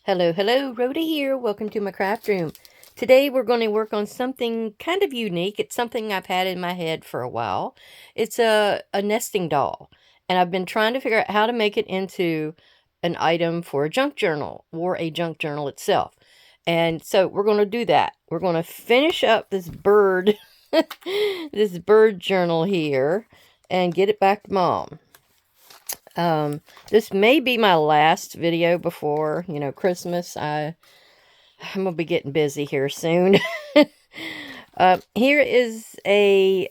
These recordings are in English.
Hello, hello, Rhoda here. Welcome to my craft room. Today we're going to work on something kind of unique. It's something I've had in my head for a while. It's a nesting doll, and I've been trying to figure out how to make it into an item for a junk journal or a junk journal itself. And so we're going to do that. We're going to finish up this bird, this bird journal here, and get it back to Mom. This may be my last video before, Christmas. I'm gonna be getting busy here soon. Here is a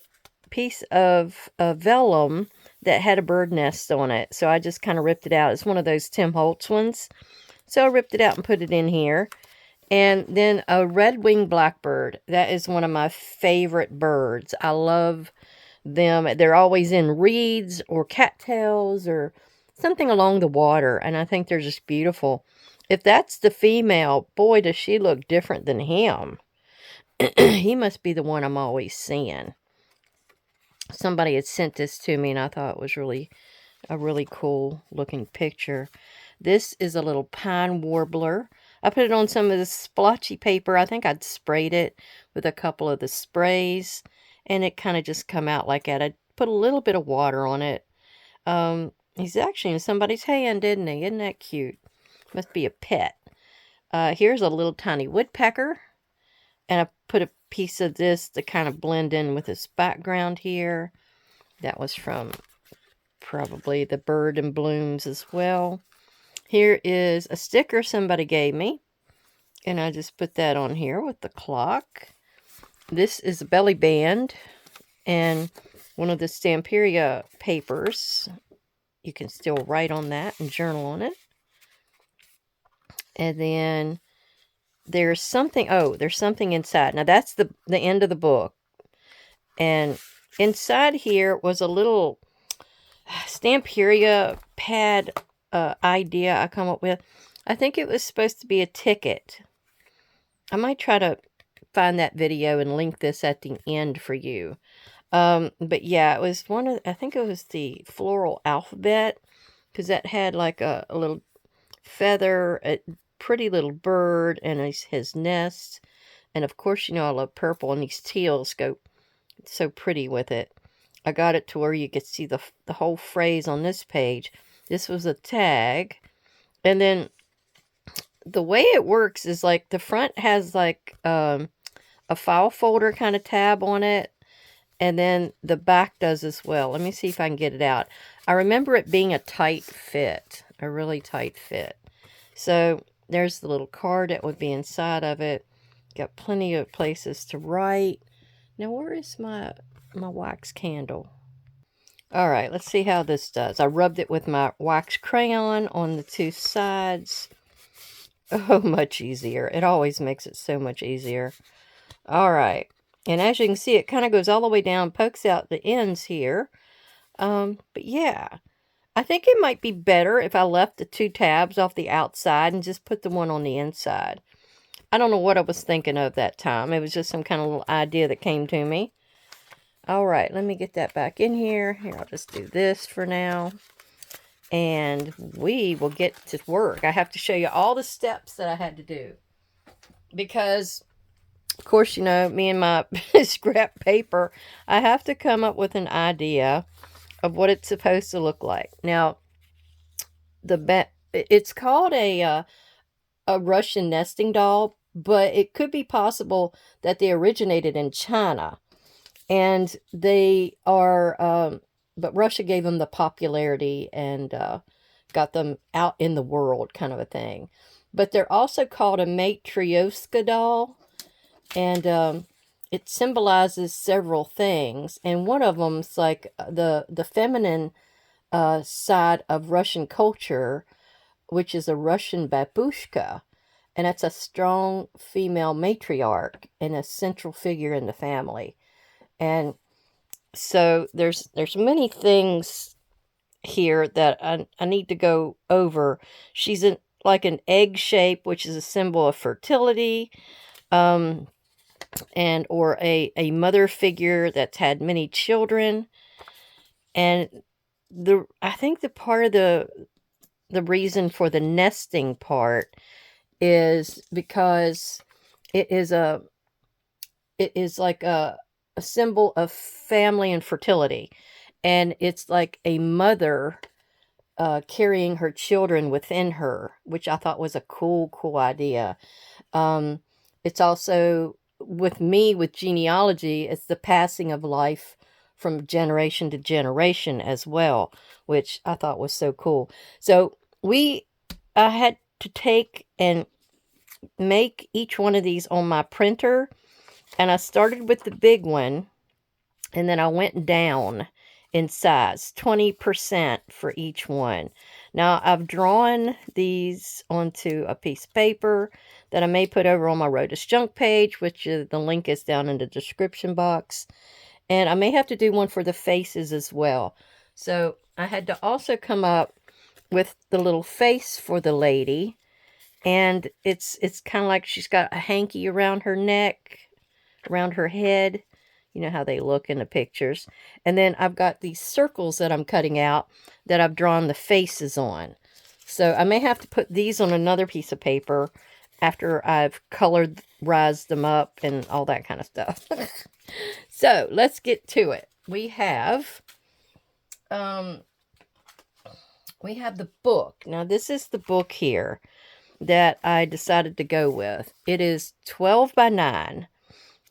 piece of vellum that had a bird nest on it. So I just kind of ripped it out. It's one of those Tim Holtz ones. So I ripped it out and put it in here. And then a red-winged blackbird. That is one of my favorite birds. I love them. They're always in reeds or cattails or something along the water, and I think they're just beautiful. If that's the female, boy, does she look different than him. He must be the one I'm always seeing. Somebody had sent this to me, and I thought it was a really cool looking picture. This is a little pine warbler. I put it on some of the splotchy paper. I think I'd sprayed it with a couple of the sprays, and it kind of just come out like that. I put a little bit of water on it. He's actually in somebody's hand, isn't he? Isn't that cute? Must be a pet. Here's a little tiny woodpecker, and I put a piece of this to kind of blend in with this background here. That was from probably the Bird and Blooms as well. Here is a sticker somebody gave me, and I just put that on here with the clock. This is a belly band, and one of the Stamperia papers. You can still write on that and journal on it. And then there's something, there's something inside. Now that's the end of the book. And inside here was a little Stamperia pad idea I come up with. I think it was supposed to be a ticket. I might try to find that video and link this at the end for you. But yeah, it was I think it was the floral alphabet, because that had like a little feather, a pretty little bird, and his nest. And of course, I love purple, and these teals go so pretty with it. I got it to where you could see the whole phrase on this page. This was a tag. And then the way it works is like the front has like a file folder kind of tab on it. And then the back does as well. Let me see if I can get it out. I remember it being a tight fit. A really tight fit. So there's the little card that would be inside of it. Got plenty of places to write. Now where is my wax candle? All right, let's see how this does. I rubbed it with my wax crayon on the two sides. Oh, much easier. It always makes it so much easier. All right. And as you can see, it kind of goes all the way down, pokes out the ends here. But yeah, I think it might be better if I left the two tabs off the outside and just put the one on the inside. I don't know what I was thinking of that time. It was just some kind of little idea that came to me. All right, let me get that back in here. Here, I'll just do this for now. And we will get to work. I have to show you all the steps that I had to do. Because, of course, me and my scrap paper, I have to come up with an idea of what it's supposed to look like. Now, it's called a Russian nesting doll, but it could be possible that they originated in China. And they are, but Russia gave them the popularity and got them out in the world kind of a thing. But they're also called a Matryoshka doll. And it symbolizes several things. And one of them's like the feminine side of Russian culture, which is a Russian babushka. And that's a strong female matriarch and a central figure in the family. And so there's many things here that I need to go over. She's like an egg shape, which is a symbol of fertility, and or a mother figure that's had many children. And I think the part of the reason for the nesting part is because it is like a symbol of family and fertility. And it's like a mother carrying her children within her, which I thought was a cool idea. Um, it's also, with me, with genealogy, it's the passing of life from generation to generation as well, which I thought was so cool. So I had to take and make each one of these on my printer, and I started with the big one, and then I went down in size, 20% for each one. Now, I've drawn these onto a piece of paper that I may put over on my Rotus Junk page, which the link is down in the description box. And I may have to do one for the faces as well. So I had to also come up with the little face for the lady. And it's kind of like she's got a hanky around her neck, around her head. You know how they look in the pictures. And then I've got these circles that I'm cutting out that I've drawn the faces on. So I may have to put these on another piece of paper after I've colorized them up and all that kind of stuff. So let's get to it. We have the book. Now this is the book here that I decided to go with. It is 12 by 9.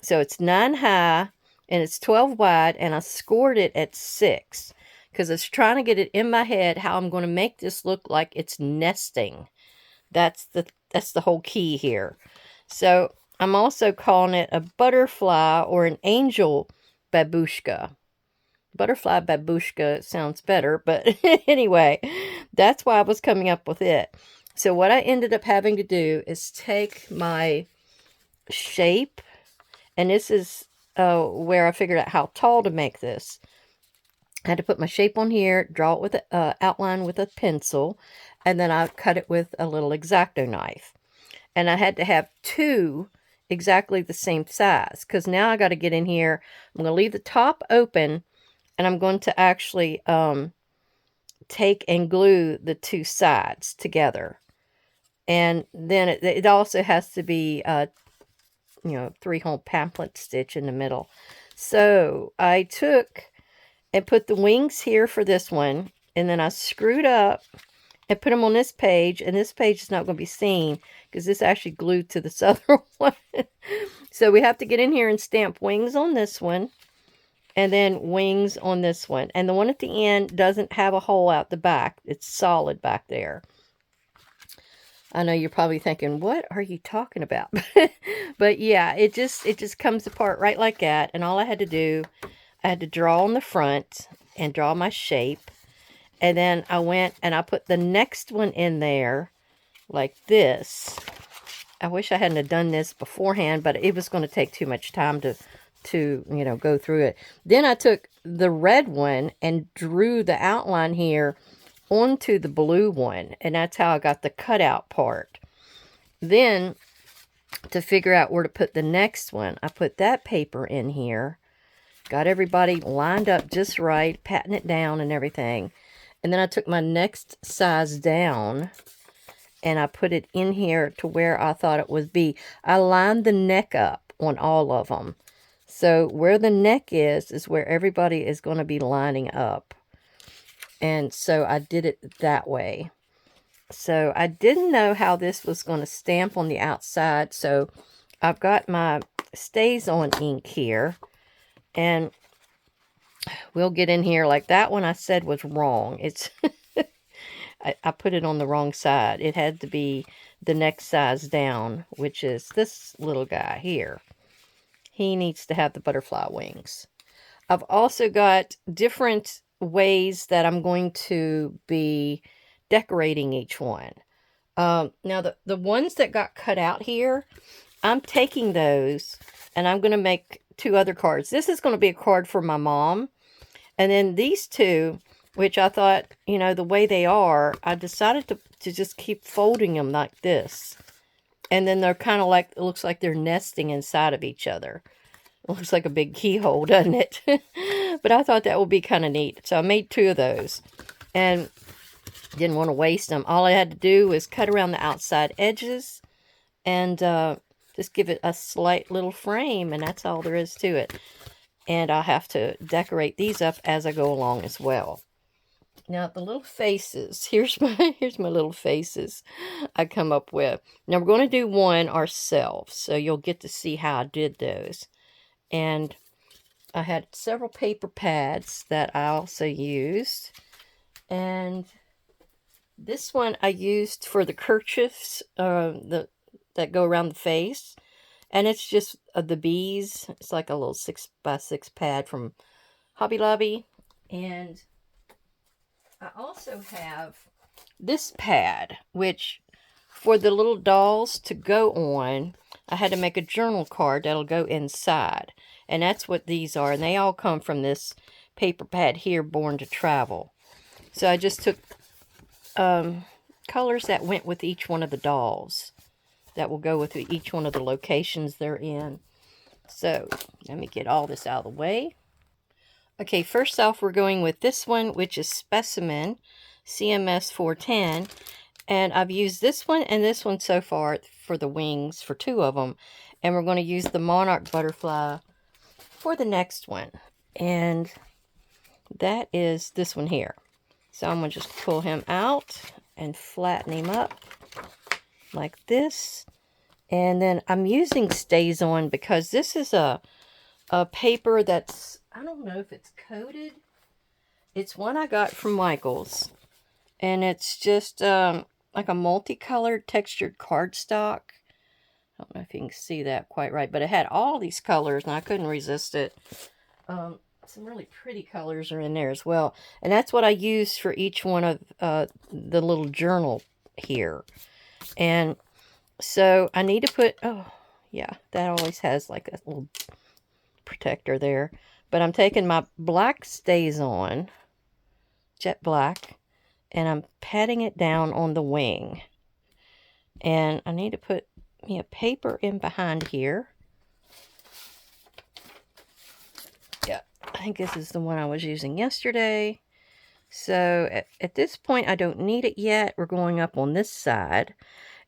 So it's 9 high and it's 12 wide, and I scored it at 6 because I was trying to get it in my head how I'm going to make this look like it's nesting. That's the whole key here. So I'm also calling it a butterfly or an angel babushka. Butterfly babushka sounds better, but anyway, that's why I was coming up with it. So what I ended up having to do is take my shape, and this is where I figured out how tall to make this. I had to put my shape on here, draw it with an outline with a pencil, and then I cut it with a little X-Acto knife. And I had to have 2 exactly the same size, because now I got to get in here. I'm going to leave the top open, and I'm going to actually take and glue the 2 sides together. And then it also has to be 3-hole pamphlet stitch in the middle. So I took and put the wings here for this one, and then I screwed up and put them on this page, and this page is not going to be seen because this actually glued to this other one. So we have to get in here and stamp wings on this one, and then wings on this one. And the one at the end doesn't have a hole out the back. It's solid back there. I know you're probably thinking, what are you talking about? But yeah, it just comes apart right like that. And all I had to do, I had to draw on the front and draw my shape. And then I went and I put the next one in there like this. I wish I hadn't have done this beforehand, but it was going to take too much time to go through it. Then I took the red one and drew the outline here onto the blue one, and that's how I got the cutout part. Then to figure out where to put the next one, I put that paper in here, got everybody lined up just right, patting it down and everything. And then I took my next size down and I put it in here to where I thought it would be. I lined the neck up on all of them. So where the neck is where everybody is going to be lining up. And so I did it that way. So I didn't know how this was going to stamp on the outside. So I've got my Stays On ink here. And we'll get in here. Like that one I said was wrong. It's I put it on the wrong side. It had to be the next size down, which is this little guy here. He needs to have the butterfly wings. I've also got different ways that I'm going to be decorating each one. Now, the ones that got cut out here, I'm taking those and I'm going to make 2 other cards. This is going to be a card for my mom. And then these 2, which I thought, the way they are, I decided to just keep folding them like this. And then they're kind of like, it looks like they're nesting inside of each other. It looks like a big keyhole, doesn't it? But I thought that would be kind of neat. So I made 2 of those. And didn't want to waste them. All I had to do was cut around the outside edges and just give it a slight little frame, and that's all there is to it. And I'll have to decorate these up as I go along as well. Now the little faces, here's my little faces I come up with. Now we're going to do one ourselves, so you'll get to see how I did those. And I had several paper pads that I also used. And this one I used for the kerchiefs that go around the face. And it's just the bees. It's like a little 6x6 pad from Hobby Lobby. And I also have this pad, which for the little dolls to go on, I had to make a journal card that'll go inside. And that's what these are. And they all come from this paper pad here, Born to Travel. So I just took colors that went with each one of the dolls. That will go with each one of the locations they're in. So let me get all this out of the way. Okay, first off, we're going with this one, which is Specimen CMS 410. And I've used this one and this one so far for the wings, for two of them. And we're going to use the Monarch Butterfly for the next one. And that is this one here. So I'm going to just pull him out and flatten him up like this. And then I'm using Stays On because this is a paper that's, I don't know if it's coated. It's one I got from Michael's. And it's just like a multicolored textured cardstock. I don't know if you can see that quite right. But it had all these colors and I couldn't resist it. Some really pretty colors are in there as well. And that's what I used for each one of the little journal here. And so I need to put, oh yeah, that always has like a little protector there. But I'm taking my black Stays On, jet black, and I'm patting it down on the wing. And I need to put me a paper in behind here. Yeah, I think this is the one I was using yesterday. So at this point, I don't need it yet. We're going up on this side.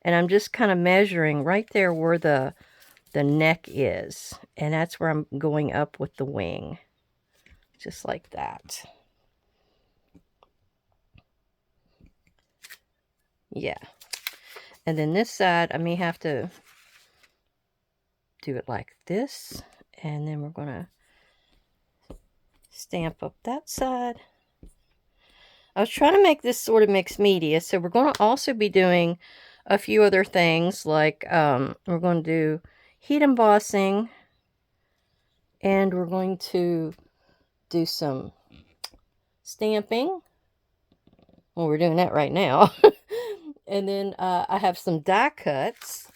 And I'm just kind of measuring right there where the neck is. And that's where I'm going up with the wing. Just like that. Yeah. And then this side, I may have to do it like this. And then we're going to stamp up that side. I was trying to make this sort of mixed media. So we're going to also be doing a few other things. Like we're going to do heat embossing. And we're going to do some stamping. Well, we're doing that right now. And then I have some die cuts.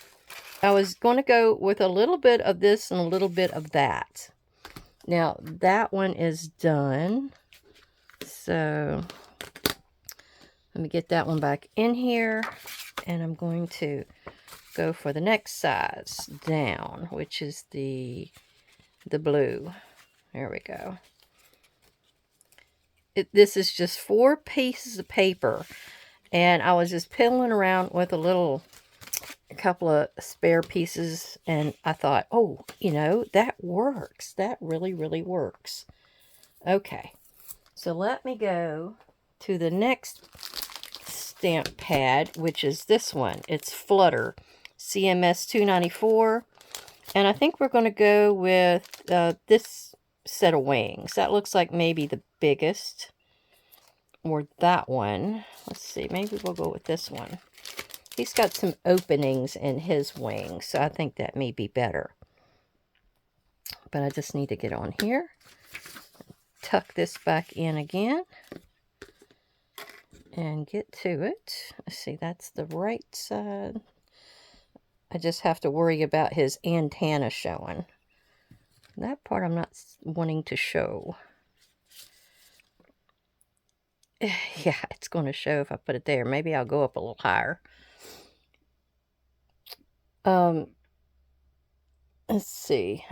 I was going to go with a little bit of this and a little bit of that. Now, that one is done. So, let me get that one back in here. And I'm going to go for the next size down, which is the blue. There we go. This is just 4 pieces of paper. And I was just piddling around with a couple of spare pieces. And I thought, oh, you know, that works. That really, really works. Okay. So let me go to the next stamp pad, which is this one. It's Flutter CMS 294. And I think we're going to go with this set of wings. That looks like maybe the biggest. Or that one. Let's see. Maybe we'll go with this one. He's got some openings in his wings. So I think that may be better. But I just need to get on here. Tuck this back in again. And get to it. Let's see. That's the right side. I just have to worry about his antenna showing. That part I'm not wanting to show. Yeah, it's going to show if I put it there. Maybe I'll go up a little higher. Let's see.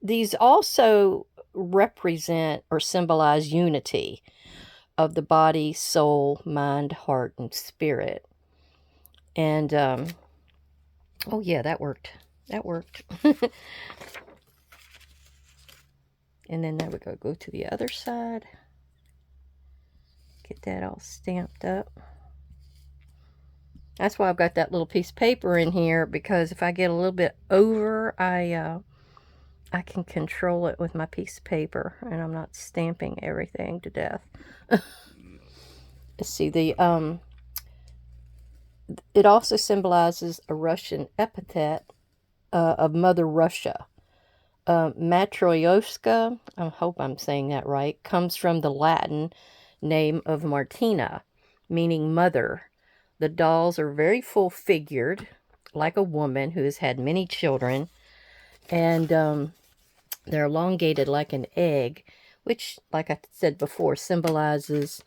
These also represent or symbolize unity of the body, soul, mind, heart, and spirit. And Oh yeah, that worked. That worked. And then there we go. Go to the other side. Get that all stamped up. That's why I've got that little piece of paper in here, because if I get a little bit over, I can control it with my piece of paper, and I'm not stamping everything to death. Let's see, it also symbolizes a Russian epithet of Mother Russia. Matryoshka, I hope I'm saying that right, comes from the Latin name of Martina, meaning mother. The dolls are very full-figured, like a woman who has had many children, and they're elongated like an egg, which, like I said before, symbolizes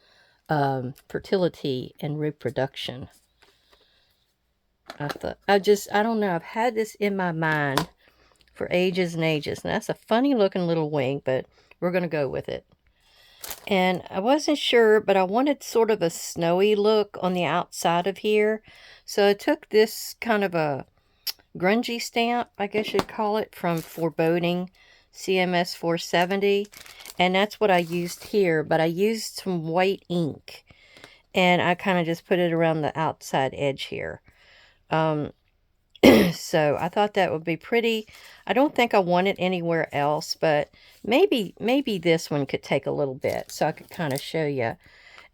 fertility and reproduction. I don't know, I've had this in my mind for ages and ages. And that's a funny looking little wing, but we're going to go with it. And I wasn't sure, but I wanted sort of a snowy look on the outside of here. So I took this kind of a grungy stamp, I guess you'd call it, from Foreboding CMS 470. And that's what I used here, but I used some white ink. And I kind of just put it around the outside edge here. So I thought that would be pretty. I don't think I want it anywhere else, but maybe this one could take a little bit, so I could kind of show you.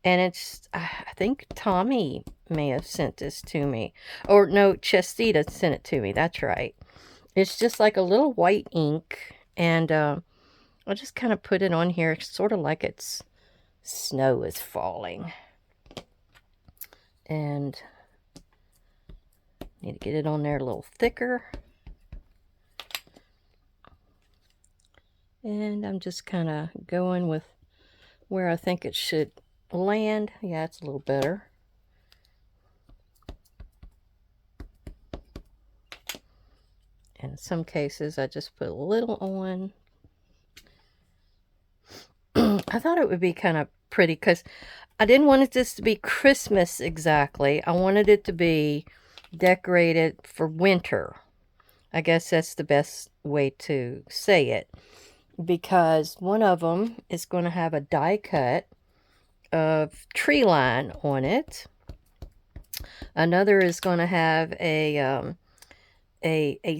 And it's, I think Tommy may have sent this to me. Or no, Chestita sent it to me. That's right. It's just like a little white ink. And I'll just kind of put it on here, sort of like it's snow is falling. And need to get it on there a little thicker. And I'm just kind of going with where I think it should land. Yeah, it's a little better. And in some cases, I just put a little on. I thought it would be kind of pretty because I didn't want this to be Christmas exactly. I wanted it to be decorated for winter. I guess that's the best way to say it. Because one of them is going to have a die cut of tree line on it. Another is going to have a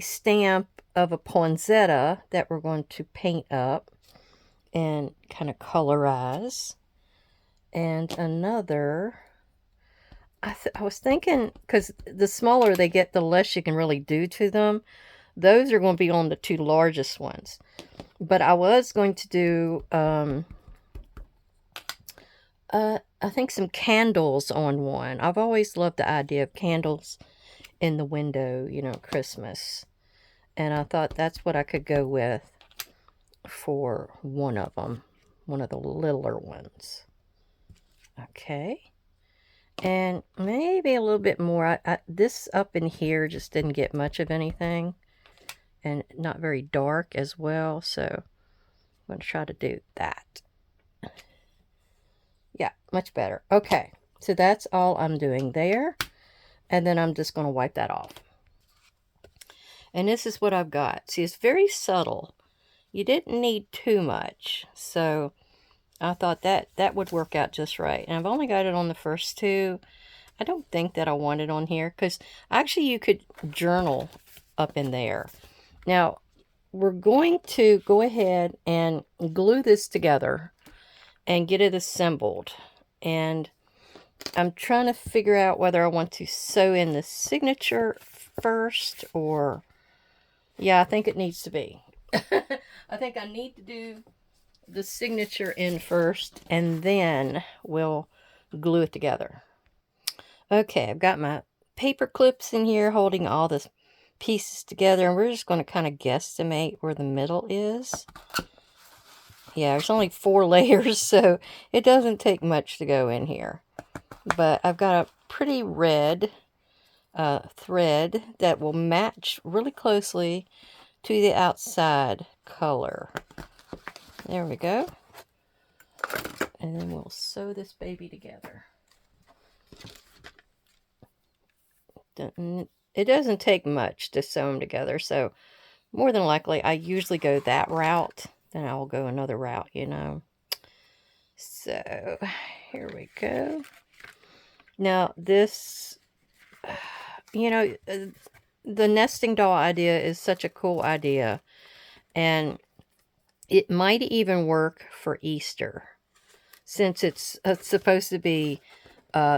stamp of a poinsettia that we're going to paint up and kind of colorize. And another, I was thinking, because the smaller they get, the less you can really do to them. Those are going to be on the two largest ones. But I was going to do, I think some candles on one. I've always loved the idea of candles in the window, you know, Christmas. And I thought that's what I could go with for one of them. One of the littler ones. Okay. And maybe a little bit more. This up in here just didn't get much of anything. And not very dark as well. So I'm going to try to do that. Yeah, much better. Okay. So that's all I'm doing there. And then I'm just going to wipe that off. And this is what I've got. See, it's very subtle. You didn't need too much. So I thought that would work out just right. And I've only got it on the first two. I don't think that I want it on here. Because actually you could journal up in there. Now, we're going to go ahead and glue this together and get it assembled. And I'm trying to figure out whether I want to sew in the signature first or... Yeah, I think it needs to be. I think I need to do the signature in first, and then we'll glue it together. Okay, I've got my paper clips in here holding all the pieces together, and we're just going to kind of guesstimate where the middle is. Yeah, there's only 4 layers, so it doesn't take much to go in here. But I've got a pretty red thread that will match really closely to the outside color. There we go. And then we'll sew this baby together. it doesn't take much to sew them together. So more than likely, I usually go that route. Then I'll go another route, you know. So here we go. Now this, you know, the nesting doll idea is such a cool idea. And it might even work for Easter, since it's supposed to be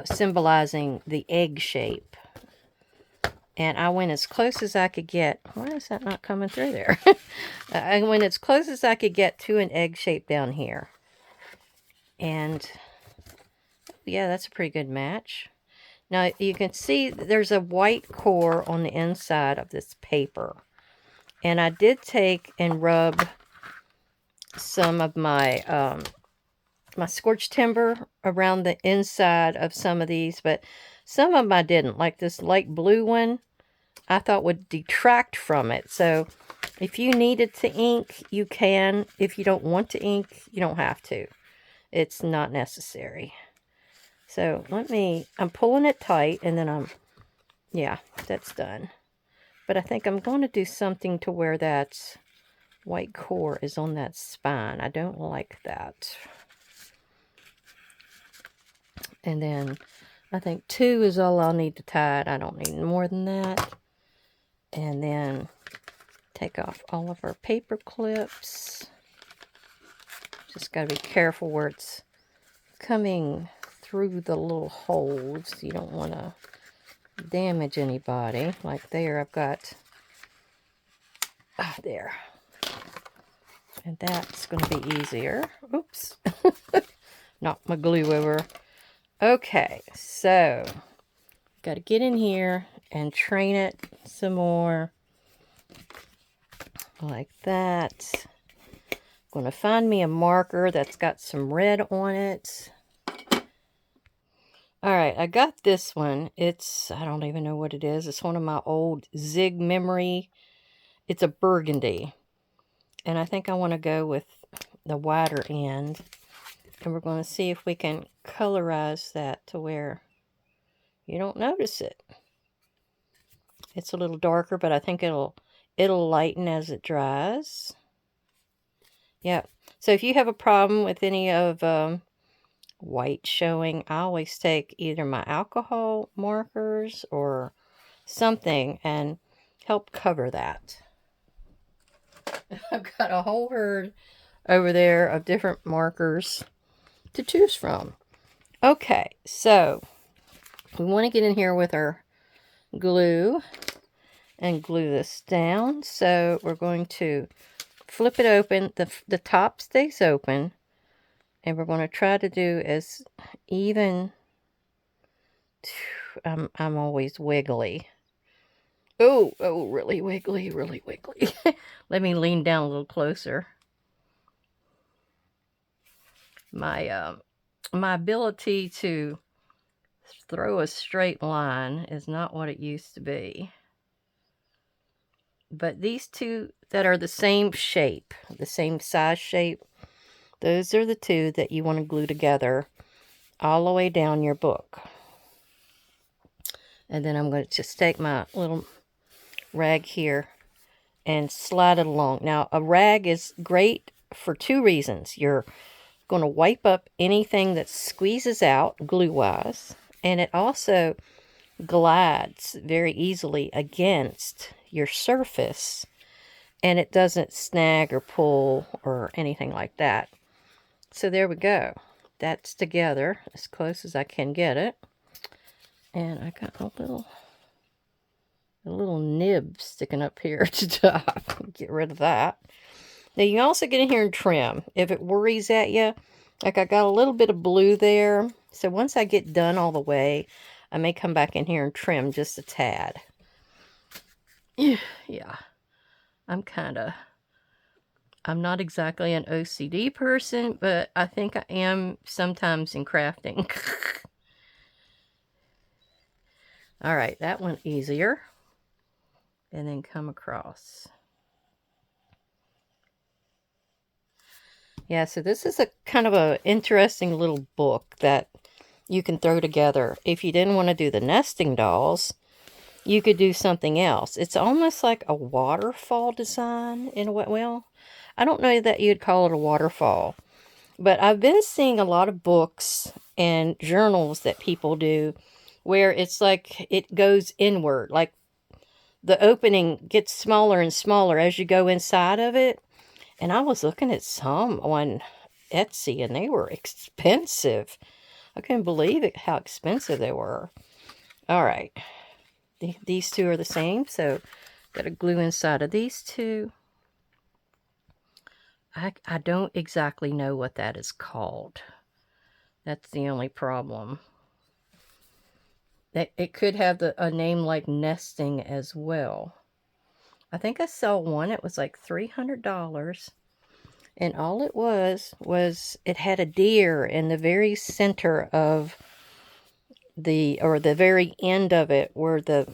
symbolizing the egg shape. And I went as close as I could get. Why is that not coming through there? I went as close as I could get to an egg shape down here. And yeah, that's a pretty good match. Now you can see there's a white core on the inside of this paper. And I did take and rub some of my my scorched timber around the inside of some of these, but some of them I didn't. Like this light blue one, I thought would detract from it. So if you needed to ink, you can. If you don't want to ink, you don't have to. It's not necessary. So I'm pulling it tight, and then yeah, that's done. But I think I'm going to do something to where that white core is on that spine. I don't like that. And then I think 2 is all I'll need to tie it. I don't need more than that. And then take off all of our paper clips. Just got to be careful where it's coming through the little holes. You don't want to damage anybody. Like there, I've got there. And that's going to be easier. Oops. Knocked my glue over. Okay, so got to get in here and train it some more. Like that. Going to find me a marker that's got some red on it. Alright, I got this one. I don't even know what it is. It's one of my old Zig memory. It's a burgundy. And I think I want to go with the wider end. And we're going to see if we can colorize that to where you don't notice it. It's a little darker, but I think it'll lighten as it dries. Yeah. So if you have a problem with any of white showing, I always take either my alcohol markers or something and help cover that. I've got a whole herd over there of different markers to choose from. Okay, so we want to get in here with our glue and glue this down. So we're going to flip it open. The top stays open. And we're going to try to do as even. I'm always wiggly. Oh, really wiggly, really wiggly. Let me lean down a little closer. My ability to throw a straight line is not what it used to be. But these two that are the same shape, the same size shape, those are the two that you want to glue together all the way down your book. And then I'm going to just take my little rag here and slide it along. Now, a rag is great for 2 reasons. You're going to wipe up anything that squeezes out glue-wise, and it also glides very easily against your surface, and it doesn't snag or pull or anything like that. So there we go. That's together as close as I can get it. And I got a little nib sticking up here at the top. Get rid of that. Now you can also get in here and trim if it worries at you. Like I got a little bit of blue there. So once I get done all the way, I may come back in here and trim just a tad. Yeah. I'm not exactly an OCD person, but I think I am sometimes in crafting. All right, that one easier. And then come across. Yeah, so this is a kind of a interesting little book that you can throw together. If you didn't want to do the nesting dolls, you could do something else. It's almost like a waterfall design in a way. Well, I don't know that you'd call it a waterfall, but I've been seeing a lot of books and journals that people do where it's like it goes inward, like the opening gets smaller and smaller as you go inside of it. And I was looking at some on Etsy, and they were expensive. I couldn't believe it, how expensive they were. All right. These two are the same, so got to glue inside of these two. I don't exactly know what that is called. That's the only problem. It could have a name like nesting as well. I think I saw one. It was like $300. And all it was it had a deer in the very center of the very end of it where the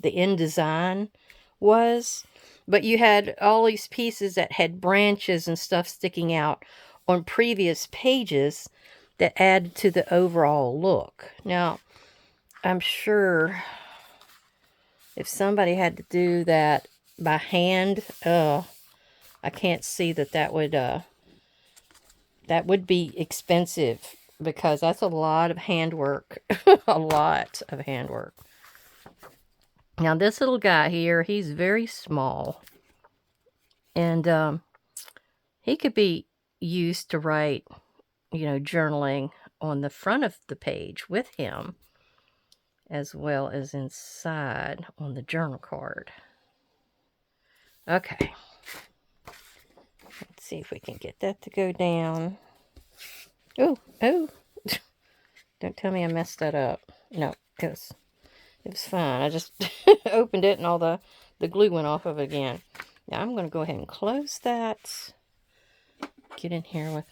end design was. But you had all these pieces that had branches and stuff sticking out on previous pages that added to the overall look. Now, I'm sure if somebody had to do that by hand, I can't see that would be expensive, because that's a lot of handwork. A lot of handwork. Now, this little guy here, he's very small. And he could be used to write, journaling on the front of the page with him, as well as inside on the journal card. Okay. Let's see if we can get that to go down. Oh. Don't tell me I messed that up. No, it was fine. I just opened it and all the glue went off of it again. Now I'm going to go ahead and close that. Get in here with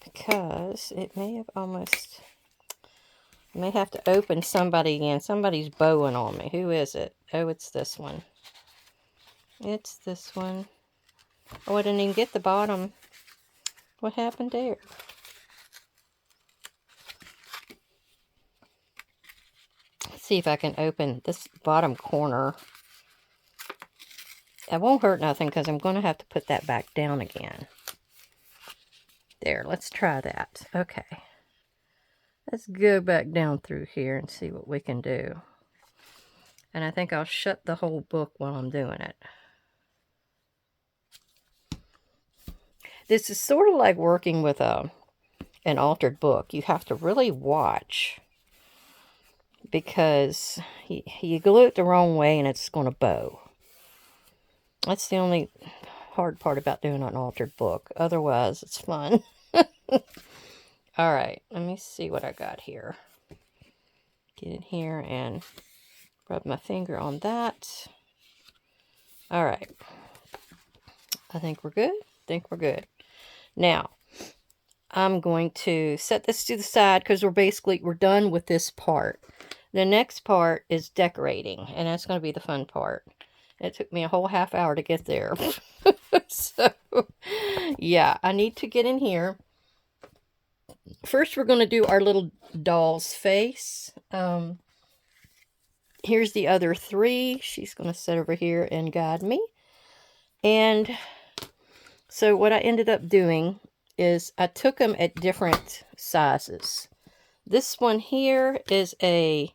because it may have almost... I may have to open somebody again. Somebody's bowing on me. Who is it? Oh, it's this one. It's this one. Oh, I didn't even get the bottom. What happened there? Let's see if I can open this bottom corner. That won't hurt nothing, because I'm going to have to put that back down again. There, let's try that. Okay. Let's go back down through here and see what we can do. And I think I'll shut the whole book while I'm doing it. This is sort of like working with an altered book. You have to really watch, because you glue it the wrong way and it's going to bow. That's the only hard part about doing an altered book. Otherwise, it's fun. All right, let me see what I got here. Get in here and rub my finger on that. All right. I think we're good. Now, I'm going to set this to the side, because we're done with this part. The next part is decorating, and that's going to be the fun part. It took me a whole half hour to get there. So, yeah, I need to get in here. First, we're going to do our little doll's face. Here's the other three. She's going to sit over here and guide me. And so what I ended up doing is I took them at different sizes. This one here is a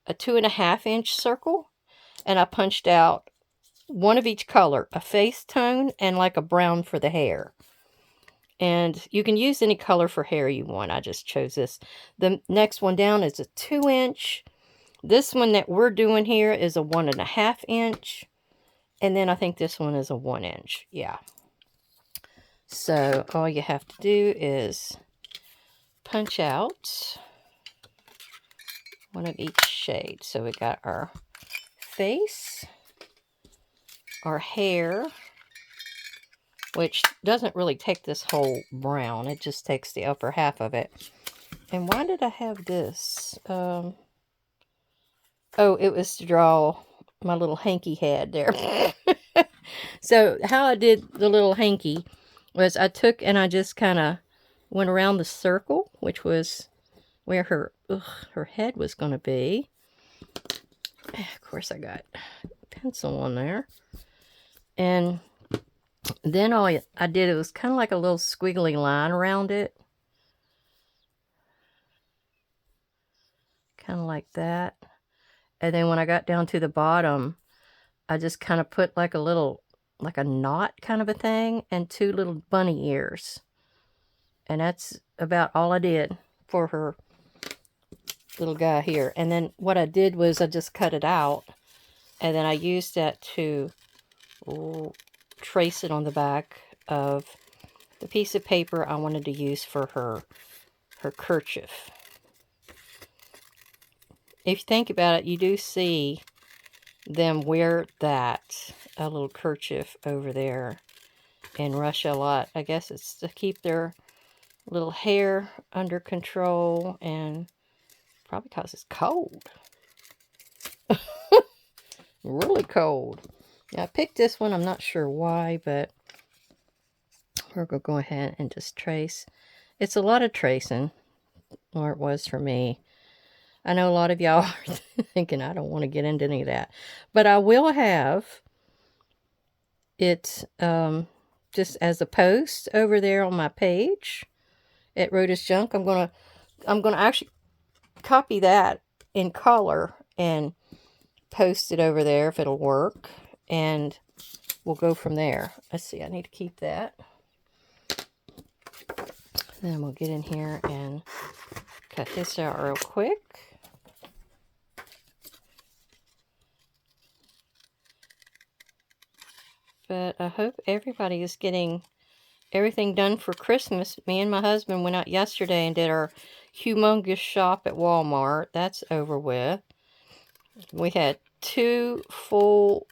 2.5-inch circle. And I punched out one of each color, a face tone and like a brown for the hair. And you can use any color for hair you want. I just chose this. The next one down is a 2-inch. This one that we're doing here is a 1.5-inch. And then I think this one is a 1-inch. Yeah. So all you have to do is punch out one of each shade. So we got our face, our hair, which doesn't really take this whole brown. It just takes the upper half of it. And why did I have this? Oh, it was to draw my little hanky head there. So how I did the little hanky was I took and I just kind of went around the circle, which was where her head was going to be. Of course, I got pencil on there. And then all I did, it was kind of like a little squiggly line around it. Kind of like that. And then when I got down to the bottom, I just kind of put like a little, like a knot kind of a thing, and 2 little bunny ears. And that's about all I did for her little guy here. And then what I did was I just cut it out, and then I used that to trace it on the back of the piece of paper I wanted to use for her kerchief. If you think about it, you do see them wear that, a little kerchief over there in Russia a lot. I guess it's to keep their little hair under control, and probably because it's cold. Really cold. Yeah, I picked this one. I'm not sure why, but we're going to go ahead and just trace. It's a lot of tracing, or it was for me. I know a lot of y'all are thinking I don't want to get into any of that, but I will have it just as a post over there on my page at Rhoda's Junk. I'm gonna actually copy that in color and post it over there if it'll work, and we'll go from there. Let's see, I need to keep that. Then we'll get in here and cut this out real quick. But I hope everybody is getting everything done for Christmas. Me and my husband went out yesterday and did our humongous shop at Walmart. That's over with. We had 2 full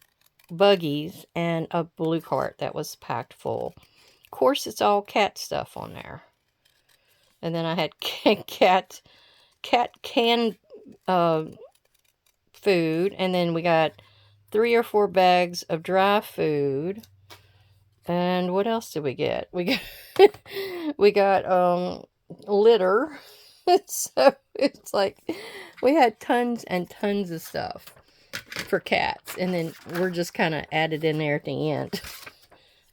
buggies and a blue cart that was packed full. Of course, it's all cat stuff on there. And then I had cat canned food, and then we got 3 or 4 bags of dry food. And what else did we get? We got litter. So it's like we had tons and tons of stuff for cats, and then we're just kind of added in there at the end.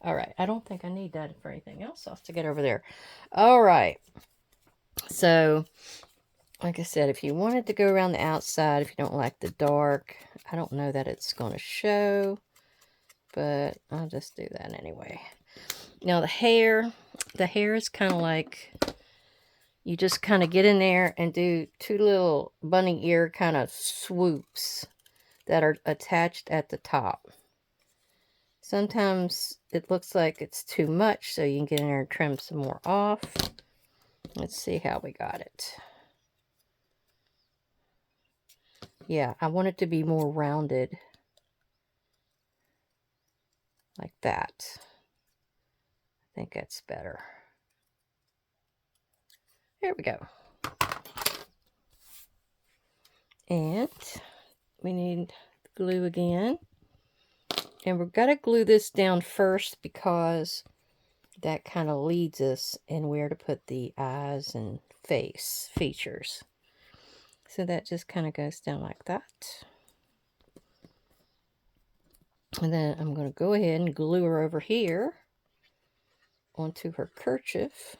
All right, I don't think I need that for anything else. I'll have to get over there. All right, so like I said, if you wanted to go around the outside, if you don't like the dark, I don't know that it's going to show, but I'll just do that anyway. Now the hair is kind of like, you just kind of get in there and do 2 little bunny ear kind of swoops that are attached at the top. Sometimes it looks like it's too much, so you can get in there and trim some more off. Let's see how we got it. Yeah, I want it to be more rounded. Like that. I think that's better. There we go. And we need glue again. And we're going to glue this down first because that kind of leads us in where to put the eyes and face features. So that just kind of goes down like that. And then I'm going to go ahead and glue her over here onto her kerchief.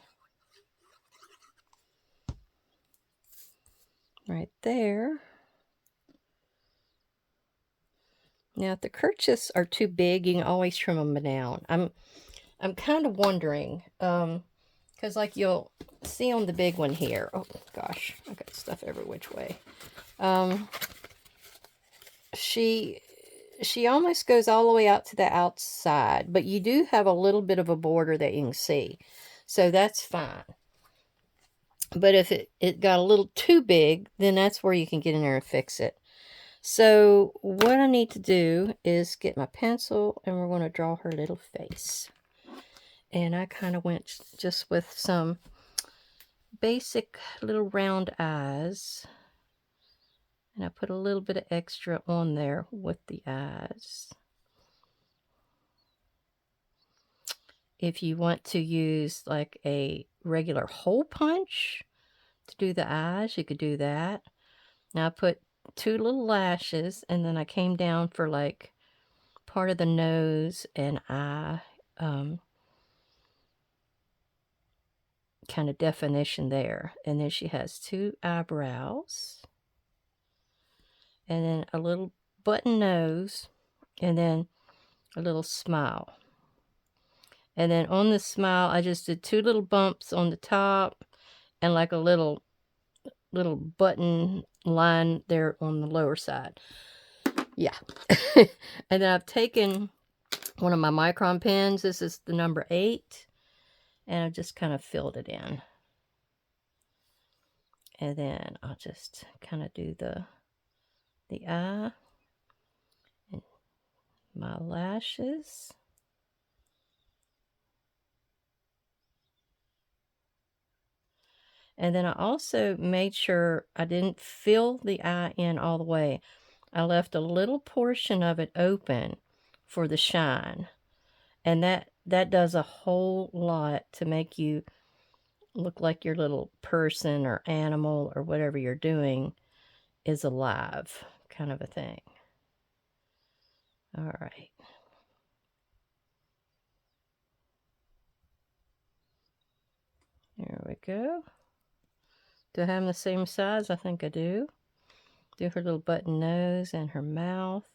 Right there. Now, if the kerchiefs are too big, you can always trim them down. I'm kind of wondering, because like you'll see on the big one here. Oh gosh, I got stuff every which way. She almost goes all the way out to the outside, but you do have a little bit of a border that you can see, so that's fine. But if it got a little too big, then that's where you can get in there and fix it. So what I need to do is get my pencil, and we're going to draw her little face. And I kind of went just with some basic little round eyes. And I put a little bit of extra on there with the eyes. If you want to use like a regular hole punch to do the eyes, you could do that. Now I put 2 little lashes, and then I came down for like part of the nose and eye kind of definition there. And then she has 2 eyebrows, and then a little button nose, and then a little smile. And then on the smile, I just did 2 little bumps on the top and like a little button line there on the lower side. Yeah. And then I've taken one of my micron pens. This is the number 8. And I've just kind of filled it in. And then I'll just kind of do the eye and my lashes. And then I also made sure I didn't fill the eye in all the way. I left a little portion of it open for the shine. And that does a whole lot to make you look like your little person or animal or whatever you're doing is alive, kind of a thing. All right. There we go. Do I have them the same size? I think I do. Do her little button nose and her mouth.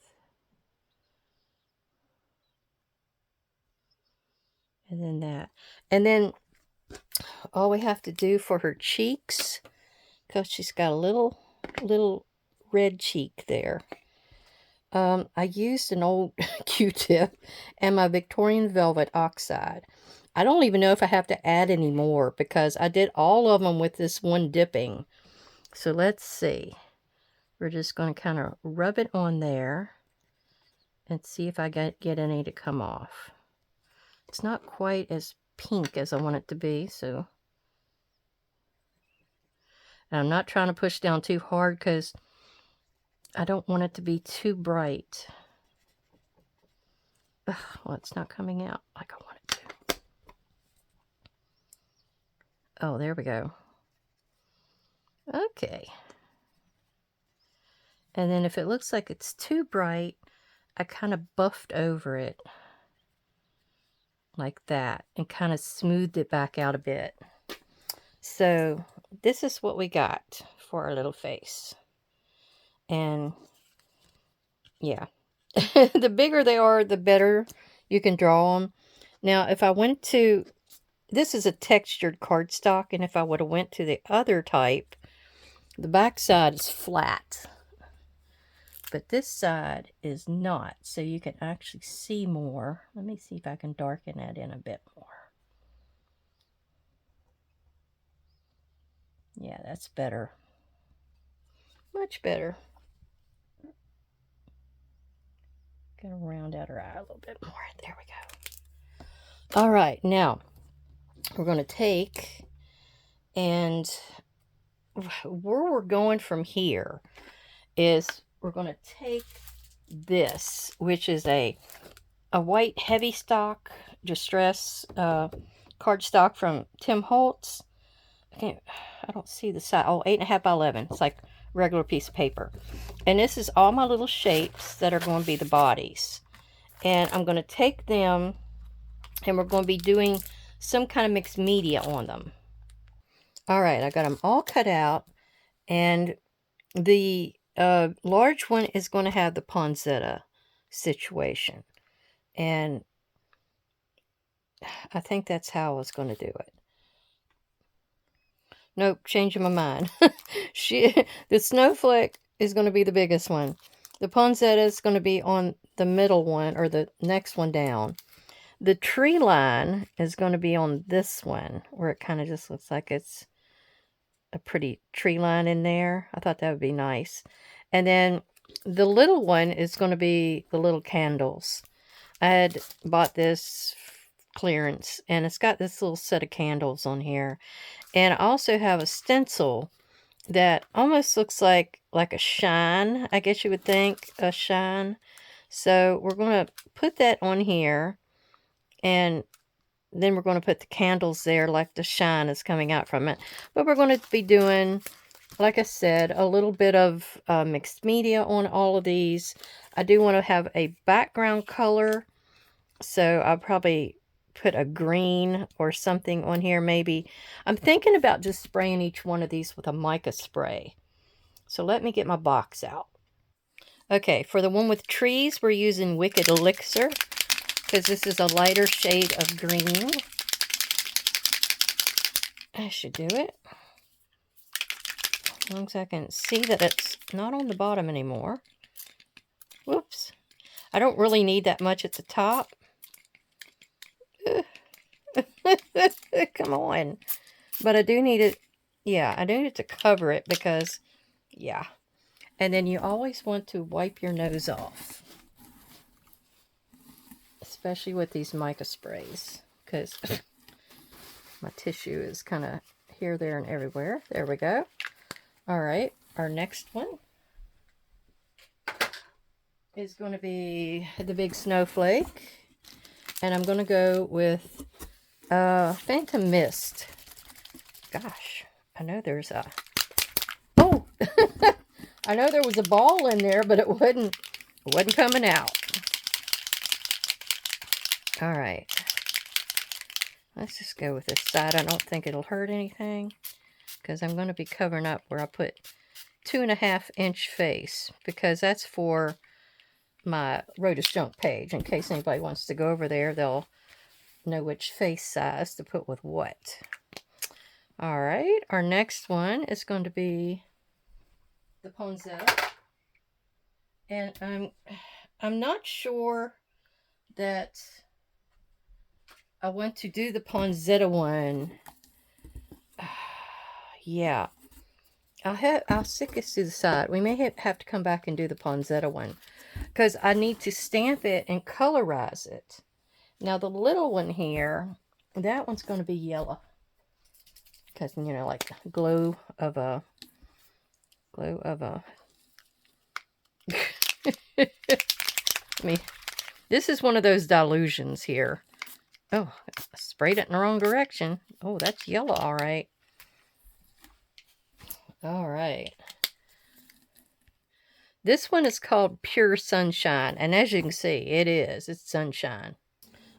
And then that. And then all we have to do for her cheeks, because she's got a little red cheek there. I used an old Q-tip and my Victorian Velvet Oxide. I don't even know if I have to add any more because I did all of them with this one dipping. So let's see. We're just going to kind of rub it on there and see if I get any to come off. It's not quite as pink as I want it to be, so. And I'm not trying to push down too hard because I don't want it to be too bright. Ugh, well, it's not coming out like I want it to. Oh, there we go. Okay. And then if it looks like it's too bright, I kind of buffed over it like that and kind of smoothed it back out a bit. So this is what we got for our little face. And yeah, the bigger they are, the better you can draw them. Now, if I went to, this is a textured cardstock, and if I would have went to the other type, the back side is flat. But this side is not, so you can actually see more. Let me see if I can darken that in a bit more. Yeah, that's better. Much better. Gonna round out her eye a little bit more. There we go. All right, now we're going to take, and where we're going from here is we're going to take this, which is a white heavy stock distress cardstock from Tim Holtz. I don't see the size. Oh, 8.5 by 11. It's like a regular piece of paper. And this is all my little shapes that are going to be the bodies. And I'm going to take them, and we're going to be doing some kind of mixed media on them. All right, I got them all cut out. And the large one is going to have the poinsettia situation. And I think that's how I was going to do it. Nope, changing my mind. The snowflake is going to be the biggest one. The poinsettia is going to be on the middle one, or the next one down. The tree line is going to be on this one, where it kind of just looks like it's a pretty tree line in there. I thought that would be nice. And then the little one is going to be the little candles. I had bought this clearance, and it's got this little set of candles on here. And I also have a stencil that almost looks like a shine. I guess you would think a shine. So we're going to put that on here, and then we're going to put the candles there like the shine is coming out from it. But we're going to be doing like I said, a little bit of mixed media on all of these. I do want to have a background color, so I'll probably put a green or something on here maybe. I'm thinking about just spraying each one of these with a mica spray. So let me get my box out. Okay, for the one with trees, we're using Wicked Elixir, because this is a lighter shade of green. I should do it. As long as I can see that it's not on the bottom anymore. Whoops. I don't really need that much at the top. Come on. But I do need it. Yeah, I do need to cover it because, yeah. And then you always want to wipe your nose off. Especially with these mica sprays. Because my tissue is kind of here, there, and everywhere. There we go. Alright, our next one is going to be the big snowflake. And I'm going to go with Phantom Mist. Gosh, I know there's a... Oh! I know there was a ball in there, but it wasn't coming out. Alright. Let's just go with this side. I don't think it'll hurt anything, because I'm going to be covering up where I put 2.5-inch face, because that's for my Rotus Junk page. In case anybody wants to go over there, they'll know which face size to put with what. Alright, our next one is going to be the Poinsettia. And I'm not sure that I want to do the Poinsettia one. Yeah. I'll stick this to the side. We may have to come back and do the Poinsettia one, because I need to stamp it and colorize it. Now the little one here, that one's going to be yellow. Because, you know, like glow of a... This is one of those delusions here. Oh, I sprayed it in the wrong direction. Oh, that's yellow, all right. All right. This one is called Pure Sunshine, and as you can see, it's sunshine.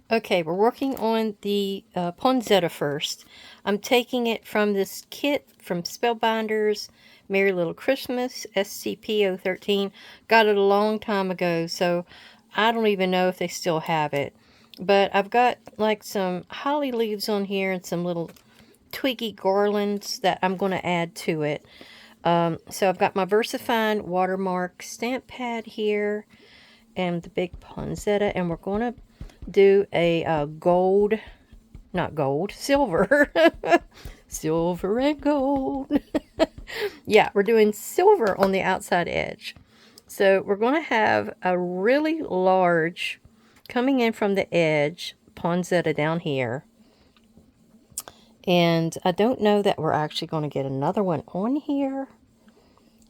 Okay, we're working on the Poinsettia first. I'm taking it from this kit from Spellbinders, Merry Little Christmas, SCP-013. Got it a long time ago, so I don't even know if they still have it. But I've got like some holly leaves on here and some little twiggy garlands that I'm going to add to it. So I've got my VersaFine watermark stamp pad here and the big Poinsettia, and we're going to do a silver. Silver and gold. Yeah, we're doing silver on the outside edge. So we're going to have a really large, coming in from the edge, Poinsettia down here. And I don't know that we're actually going to get another one on here.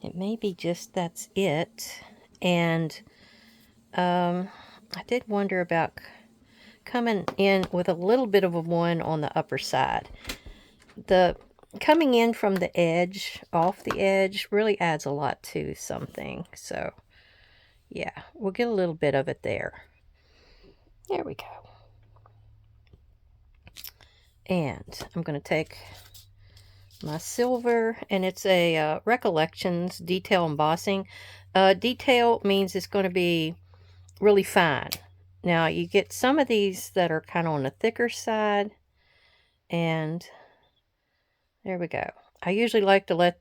It may be just that's it. And I did wonder about coming in with a little bit of a one on the upper side. The coming in from the edge, off the edge, really adds a lot to something. So, yeah, we'll get a little bit of it there. There we go. And I'm going to take my silver, and it's a Recollections detail embossing. Detail means it's going to be really fine. Now, you get some of these that are kind of on the thicker side, and there we go. I usually like to let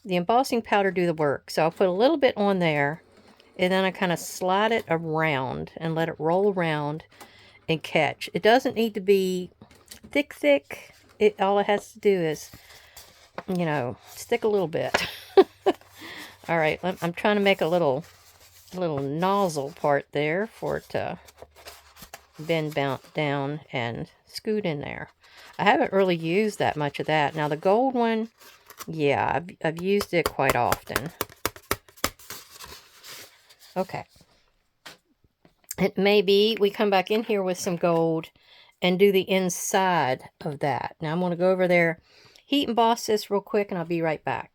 the embossing powder do the work, so I'll put a little bit on there, and then I kind of slide it around and let it roll around and catch. It doesn't need to be thick. All it has to do is, you know, stick a little bit. All right, I'm trying to make a little nozzle part there for it to bend down and scoot in there. I haven't really used that much of that. Now the gold one, yeah, I've used it quite often. Okay. It may be we come back in here with some gold and do the inside of that. Now I'm going to go over there, heat emboss this real quick, and I'll be right back.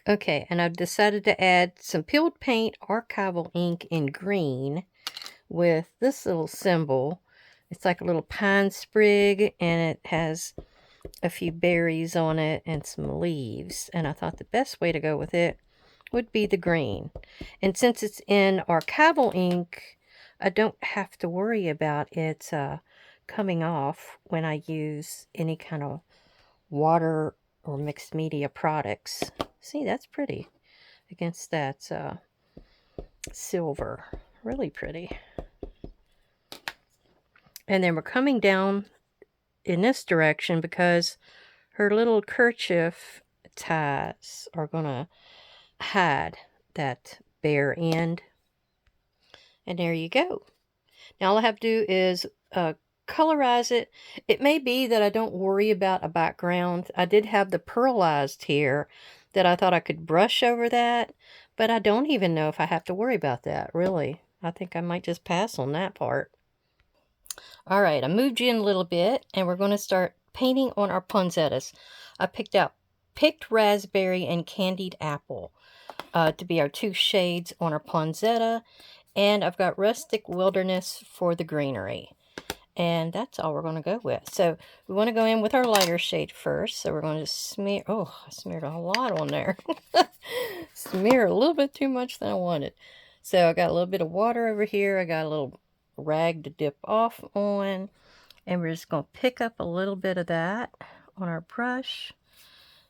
Okay, and I've decided to add some peeled paint archival ink in green with this little symbol. It's like a little pine sprig, and it has a few berries on it and some leaves. And I thought the best way to go with it would be the green. And since it's in archival ink, I don't have to worry about it coming off when I use any kind of water or mixed media products. See, that's pretty against that silver. Really pretty. And then we're coming down in this direction because her little kerchief ties are going to hide that bare end. And there you go. Now all I have to do is colorize it. It may be that I don't worry about a background. I did have the pearlized here that I thought I could brush over that, but I don't even know if I have to worry about that, really. I think I might just pass on that part. All right, I moved you in a little bit, and we're going to start painting on our poinsettias. I picked out picked raspberry and candied apple to be our two shades on our poinsettia, and I've got rustic wilderness for the greenery. And that's all we're going to go with. So we want to go in with our lighter shade first. So we're going to smear, oh, I smeared a lot on there. Smear a little bit too much than I wanted. So I got a little bit of water over here. I got a little rag to dip off on. And we're just going to pick up a little bit of that on our brush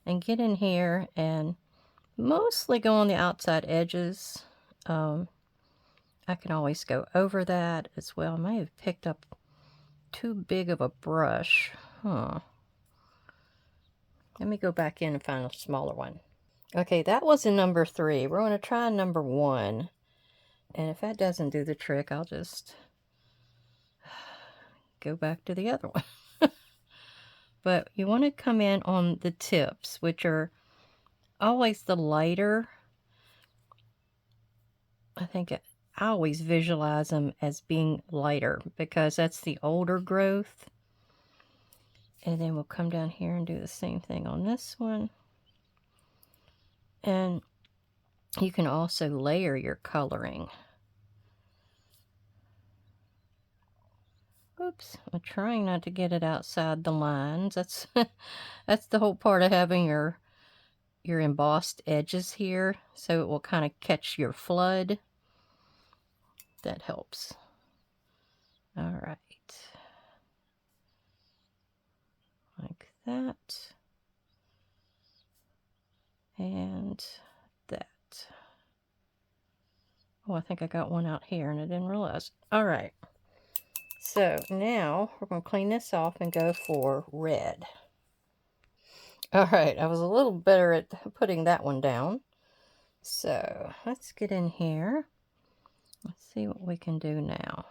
and get in here and mostly go on the outside edges. I can always go over that as well. I may have picked up too big of a brush. Let me go back in and find a smaller one. Okay, that was a number 3. We're going to try number 1. And if that doesn't do the trick, I'll just go back to the other one. But you want to come in on the tips, which are always the lighter. I always visualize them as being lighter because that's the older growth. And then we'll come down here and do the same thing on this one. And you can also layer your coloring. Oops, I'm trying not to get it outside the lines. That's that's the whole part of having your embossed edges here, so it will kind of catch your flood. That helps. All right. Like that. And that. Oh, I think I got one out here and I didn't realize. All right. So now we're going to clean this off and go for red. All right, I was a little better at putting that one down. So let's get in here. Let's see what we can do now.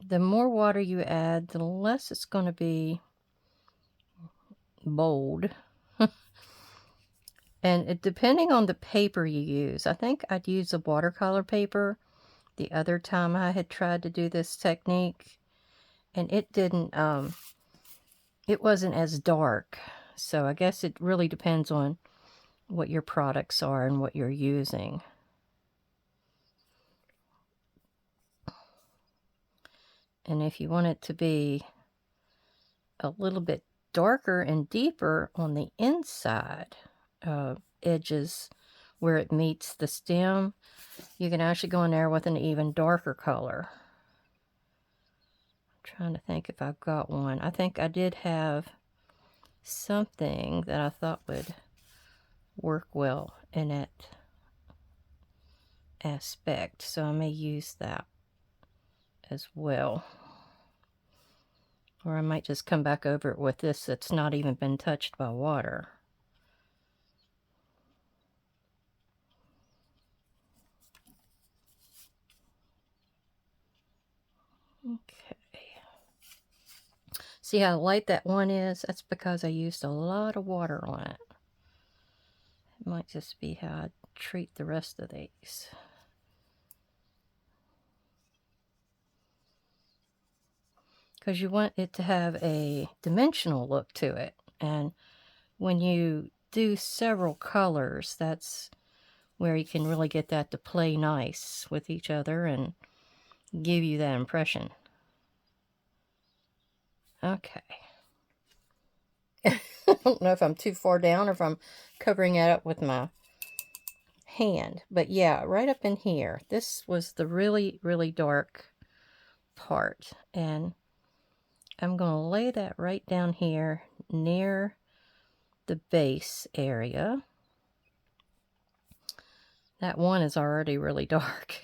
The more water you add, the less it's going to be bold. And depending on the paper you use, I think I'd use a watercolor paper the other time I had tried to do this technique, and it didn't, it wasn't as dark. So I guess it really depends on what your products are and what you're using. And if you want it to be a little bit darker and deeper on the inside edges where it meets the stem, you can actually go in there with an even darker color. I'm trying to think if I've got one. I think I did have something that I thought would work well in that aspect, so I may use that as well. Or I might just come back over it with this that's not even been touched by water. Okay. See how light that one is? That's because I used a lot of water on it. It might just be how I treat the rest of these. because you want it to have a dimensional look to it. And when you do several colors, that's where you can really get that to play nice with each other and give you that impression. Okay. I don't know if I'm too far down or if I'm covering it up with my hand. But yeah, right up in here. This was the really, really dark part. And I'm going to lay that right down here near the base area. That one is already really dark,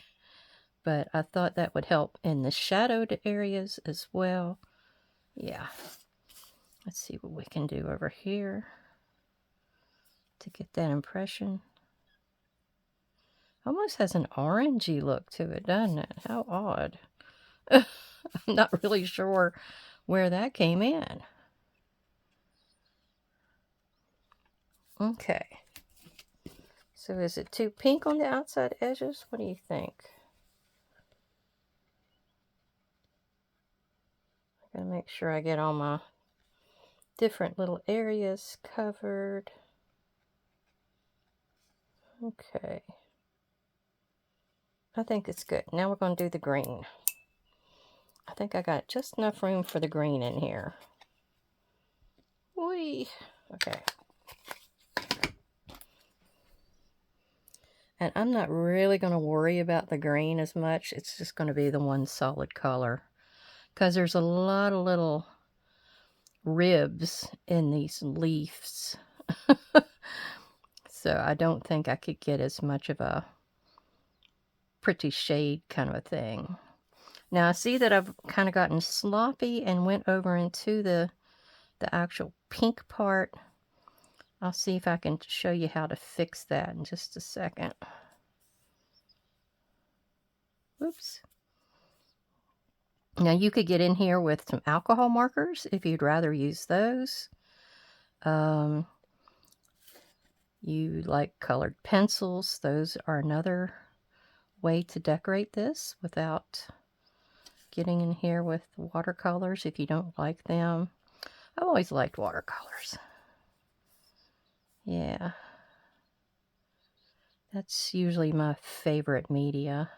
but I thought that would help in the shadowed areas as well. Yeah. Let's see what we can do over here to get that impression. Almost has an orangey look to it, doesn't it? How odd. I'm not really sure where that came in. Okay. So is it too pink on the outside edges? What do you think? I gotta make sure I get all my different little areas covered. Okay. I think it's good. Now we're going to do the green. I think I got just enough room for the green in here. Whee! Okay. And I'm not really going to worry about the green as much. It's just going to be the one solid color. Because there's a lot of little ribs in these leaves. So I don't think I could get as much of a pretty shade kind of a thing. Now I see that I've kind of gotten sloppy and went over into the actual pink part. I'll see if I can show you how to fix that in just a second. Oops. Now you could get in here with some alcohol markers if you'd rather use those. You like colored pencils. Those are another way to decorate this without getting in here with watercolors if you don't like them. I've always liked watercolors. Yeah. That's usually my favorite media.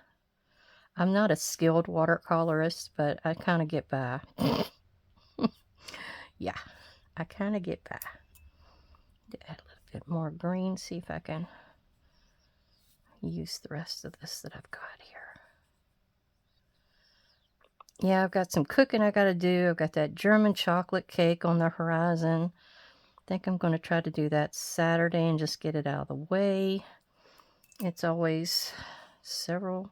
I'm not a skilled watercolorist, but I kind of get by. Yeah, I kind of get by. Add a little bit more green, see if I can use the rest of this that I've got here. Yeah, I've got some cooking I got to do. I've got that German chocolate cake on the horizon. I think I'm going to try to do that Saturday and just get it out of the way. It's always several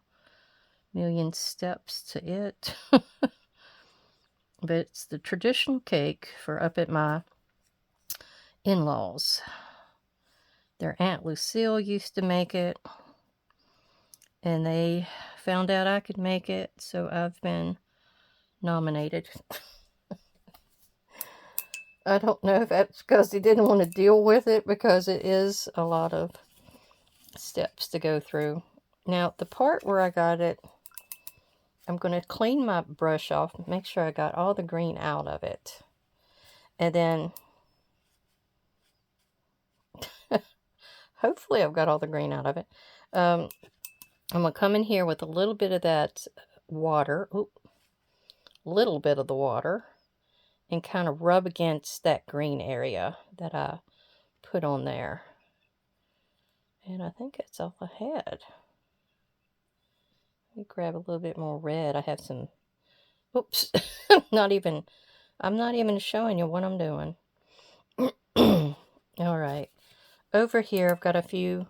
million steps to it. But it's the traditional cake for up at my in-laws. Their Aunt Lucille used to make it, and they found out I could make it, so I've been nominated. I don't know if that's because they didn't want to deal with it, because it is a lot of steps to go through. Now, the part where I got it, I'm going to clean my brush off, make sure I got all the green out of it. And then, hopefully I've got all the green out of it. I'm going to come in here with a little bit of that water, little bit of the water, and kind of rub against that green area that I put on there. And I think that's all I had. Let me grab a little bit more red. I have some, oops, I'm not even showing you what I'm doing. All right. Over here, I've got a few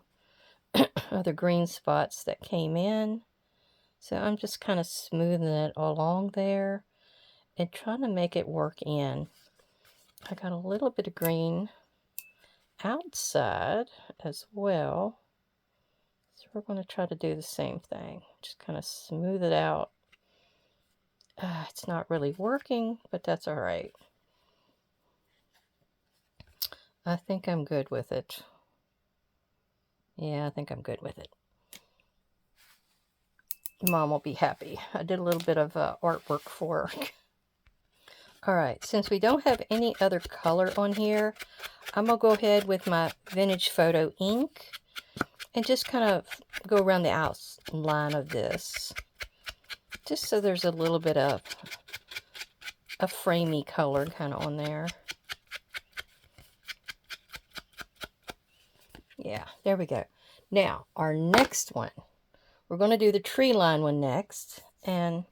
other green spots that came in. So I'm just kind of smoothing it along there and trying to make it work in. I got a little bit of green outside as well. So we're going to try to do the same thing. Just kind of smooth it out. It's not really working, but that's all right. I think I'm good with it. Yeah, I think I'm good with it. Mom will be happy. I did a little bit of artwork for her. Alright, since we don't have any other color on here, I'm going to go ahead with my Vintage Photo ink and just kind of go around the outline of this. Just so there's a little bit of a framey color kind of on there. Yeah, there we go. Now, our next one. We're going to do the tree line one next. And,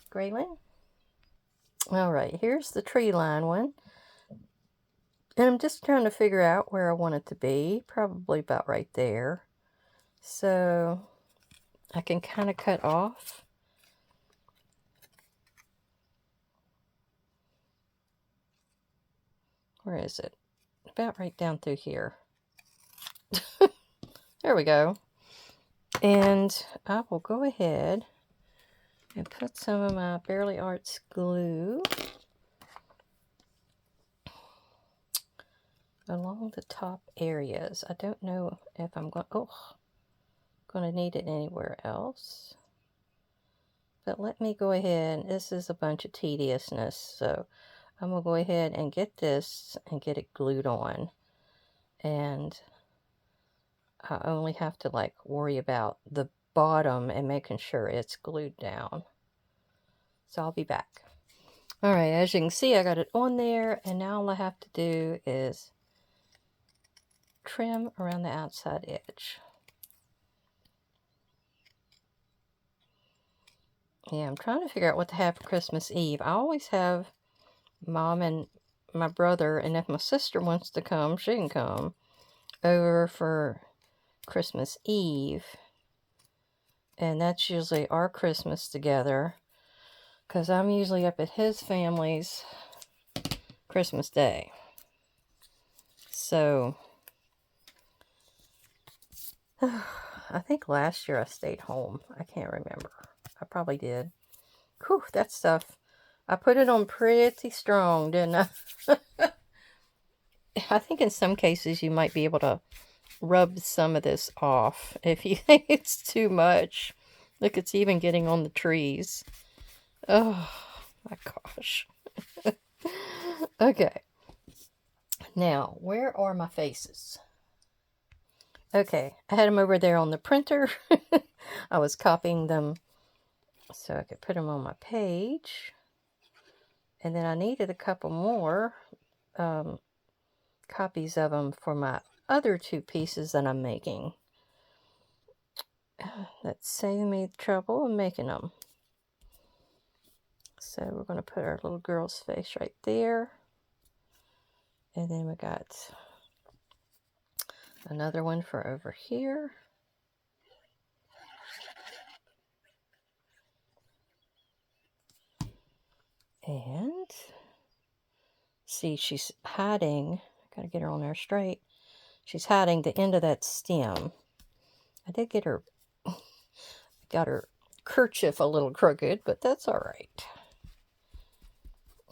Graylin? Alright, here's the tree line one. And I'm just trying to figure out where I want it to be. Probably about right there. So, I can kind of cut off. Where is it? About right down through here. There we go. And I will go ahead and put some of my Barely Arts glue along the top areas. I don't know if I'm going to need it anywhere else. But let me go ahead. This is a bunch of tediousness, so I'm going to go ahead and get this and get it glued on. And I only have to like worry about the bottom and making sure it's glued down. So I'll be back. Alright, as you can see, I got it on there, and now all I have to do is trim around the outside edge. Yeah, I'm trying to figure out what to have for Christmas Eve. I always have Mom and my brother, and if my sister wants to come, she can come over for Christmas Eve. And that's usually our Christmas together, because I'm usually up at his family's Christmas Day. So, I think last year I stayed home. I can't remember. I probably did. Whew, that stuff. I put it on pretty strong, didn't I? I think in some cases you might be able to rub some of this off if you think it's too much. Look, it's even getting on the trees. Oh, my gosh. Okay. Now, where are my faces? Okay, I had them over there on the printer. I was copying them so I could put them on my page. And then I needed a couple more copies of them for my other two pieces that I'm making. That saved me the trouble of making them. So we're going to put our little girl's face right there. And then we got another one for over here. And see, she's hiding. I gotta get her on there straight. She's hiding the end of that stem. I did get her, got her kerchief a little crooked, but that's all right.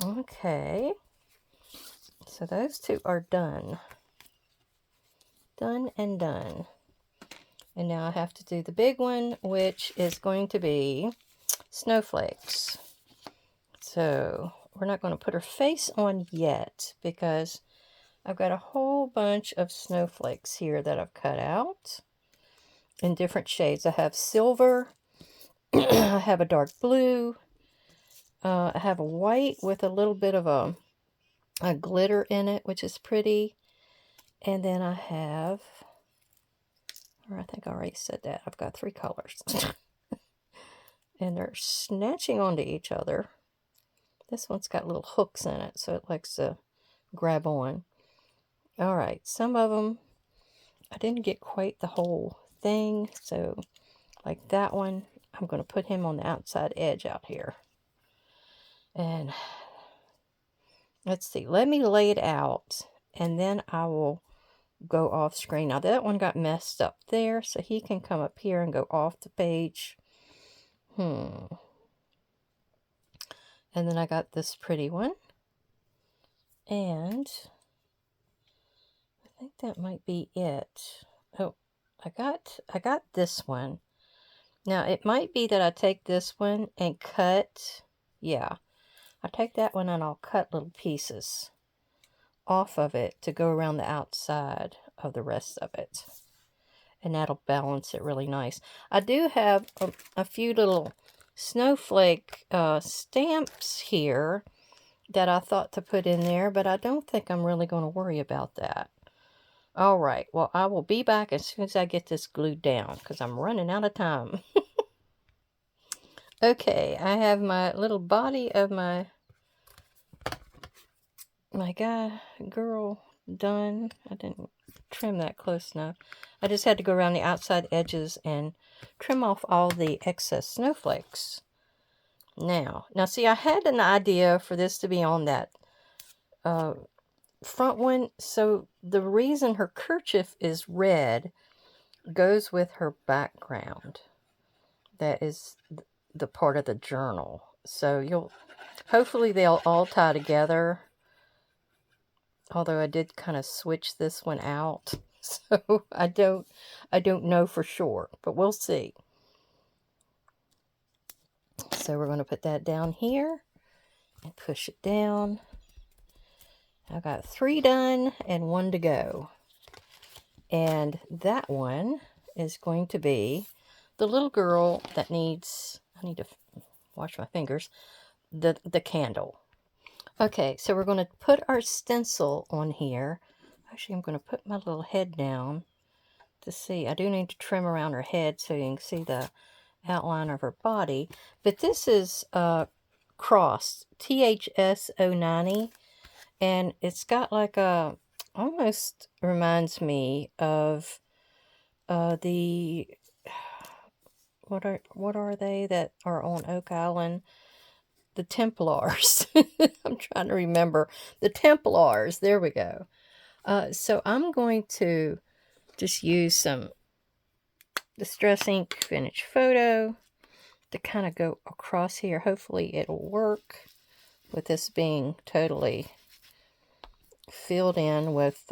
Okay. So those two are done. Done and done. And now I have to do the big one, which is going to be snowflakes. So we're not going to put her face on yet because I've got a whole bunch of snowflakes here that I've cut out in different shades. I have silver, I have a dark blue, I have a white with a little bit of a glitter in it, which is pretty. And then I have, or I think I already said that, I've got 3 colors. And they're snatching onto each other. This one's got little hooks in it, so it likes to grab on. All right, some of them, I didn't get quite the whole thing, so like that one, I'm going to put him on the outside edge out here. And let's see, let me lay it out, and then I will go off screen. Now that one got messed up there, so he can come up here and go off the page. And then I got this pretty one. And I think that might be it. Oh, I got this one. Now, it might be that I take this one and cut. Yeah. I'll take that one and I'll cut little pieces off of it to go around the outside of the rest of it. And that'll balance it really nice. I do have a few little snowflake stamps here that I thought to put in there, but I don't think I'm really going to worry about that. All right, well, I will be back as soon as I get this glued down because I'm running out of time. Okay, I have my little body of my girl done. I didn't trim that close enough. I just had to go around the outside edges and trim off all the excess snowflakes. Now see, I had an idea for this to be on that front one. So the reason her kerchief is red goes with her background. That is the part of the journal. So hopefully they'll all tie together. Although I did kind of switch this one out. So I don't know for sure, but we'll see. So we're going to put that down here and push it down. I've got 3 done and 1 to go. And that one is going to be the little girl that needs, I need to wash my fingers, the candle. Okay, so we're going to put our stencil on here. Actually, I'm going to put my little head down to see. I do need to trim around her head so you can see the outline of her body. But this is crossed, THS090. And it's got like a, almost reminds me of the, what are they that are on Oak Island? The Templars. I'm trying to remember. The Templars. There we go. So I'm going to just use some Distress Ink Vintage Photo to kind of go across here. Hopefully it'll work with this being totally filled in with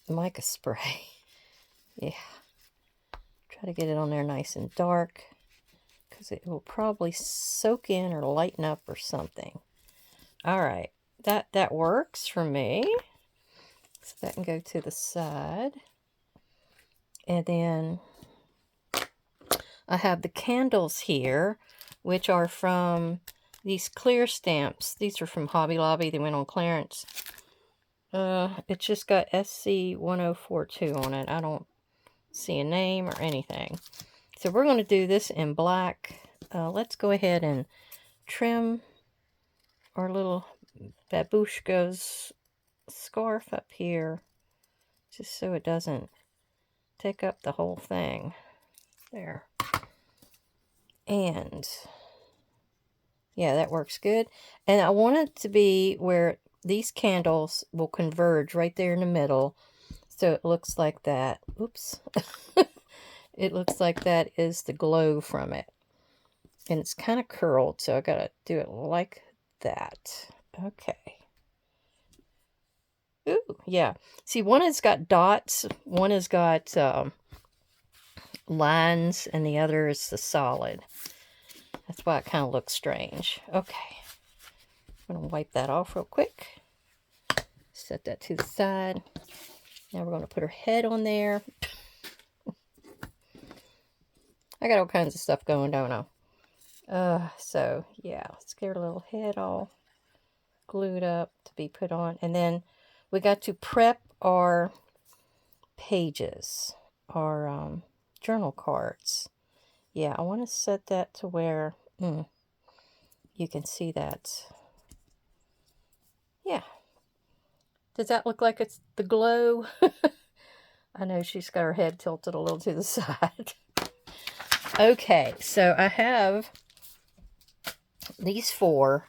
mica spray. Yeah. Try to get it on there nice and dark because it will probably soak in or lighten up or something. All right. That works for me. So that can go to the side. And then I have the candles here, which are from these clear stamps. These are from Hobby Lobby. They went on clearance. It's just got SC1042 on it. I don't see a name or anything. So we're going to do this in black. Let's go ahead and trim our little babushka's scarf up here, just so it doesn't take up the whole thing. There. And yeah, that works good. And I want it to be where these candles will converge right there in the middle. So it looks like that. Oops. It looks like that is the glow from it. And it's kind of curled, so I gotta do it like that. Okay. Ooh, yeah. See, one has got dots, one has got lines, and the other is the solid. That's why it kind of looks strange. Okay. I'm going to wipe that off real quick. Set that to the side. Now we're going to put her head on there. I got all kinds of stuff going, don't I? So, yeah. Let's get her little head all glued up to be put on. And then we got to prep our pages, our journal cards. Yeah, I want to set that to where you can see that. Yeah. Does that look like it's the glow? I know she's got her head tilted a little to the side. Okay, so I have these 4,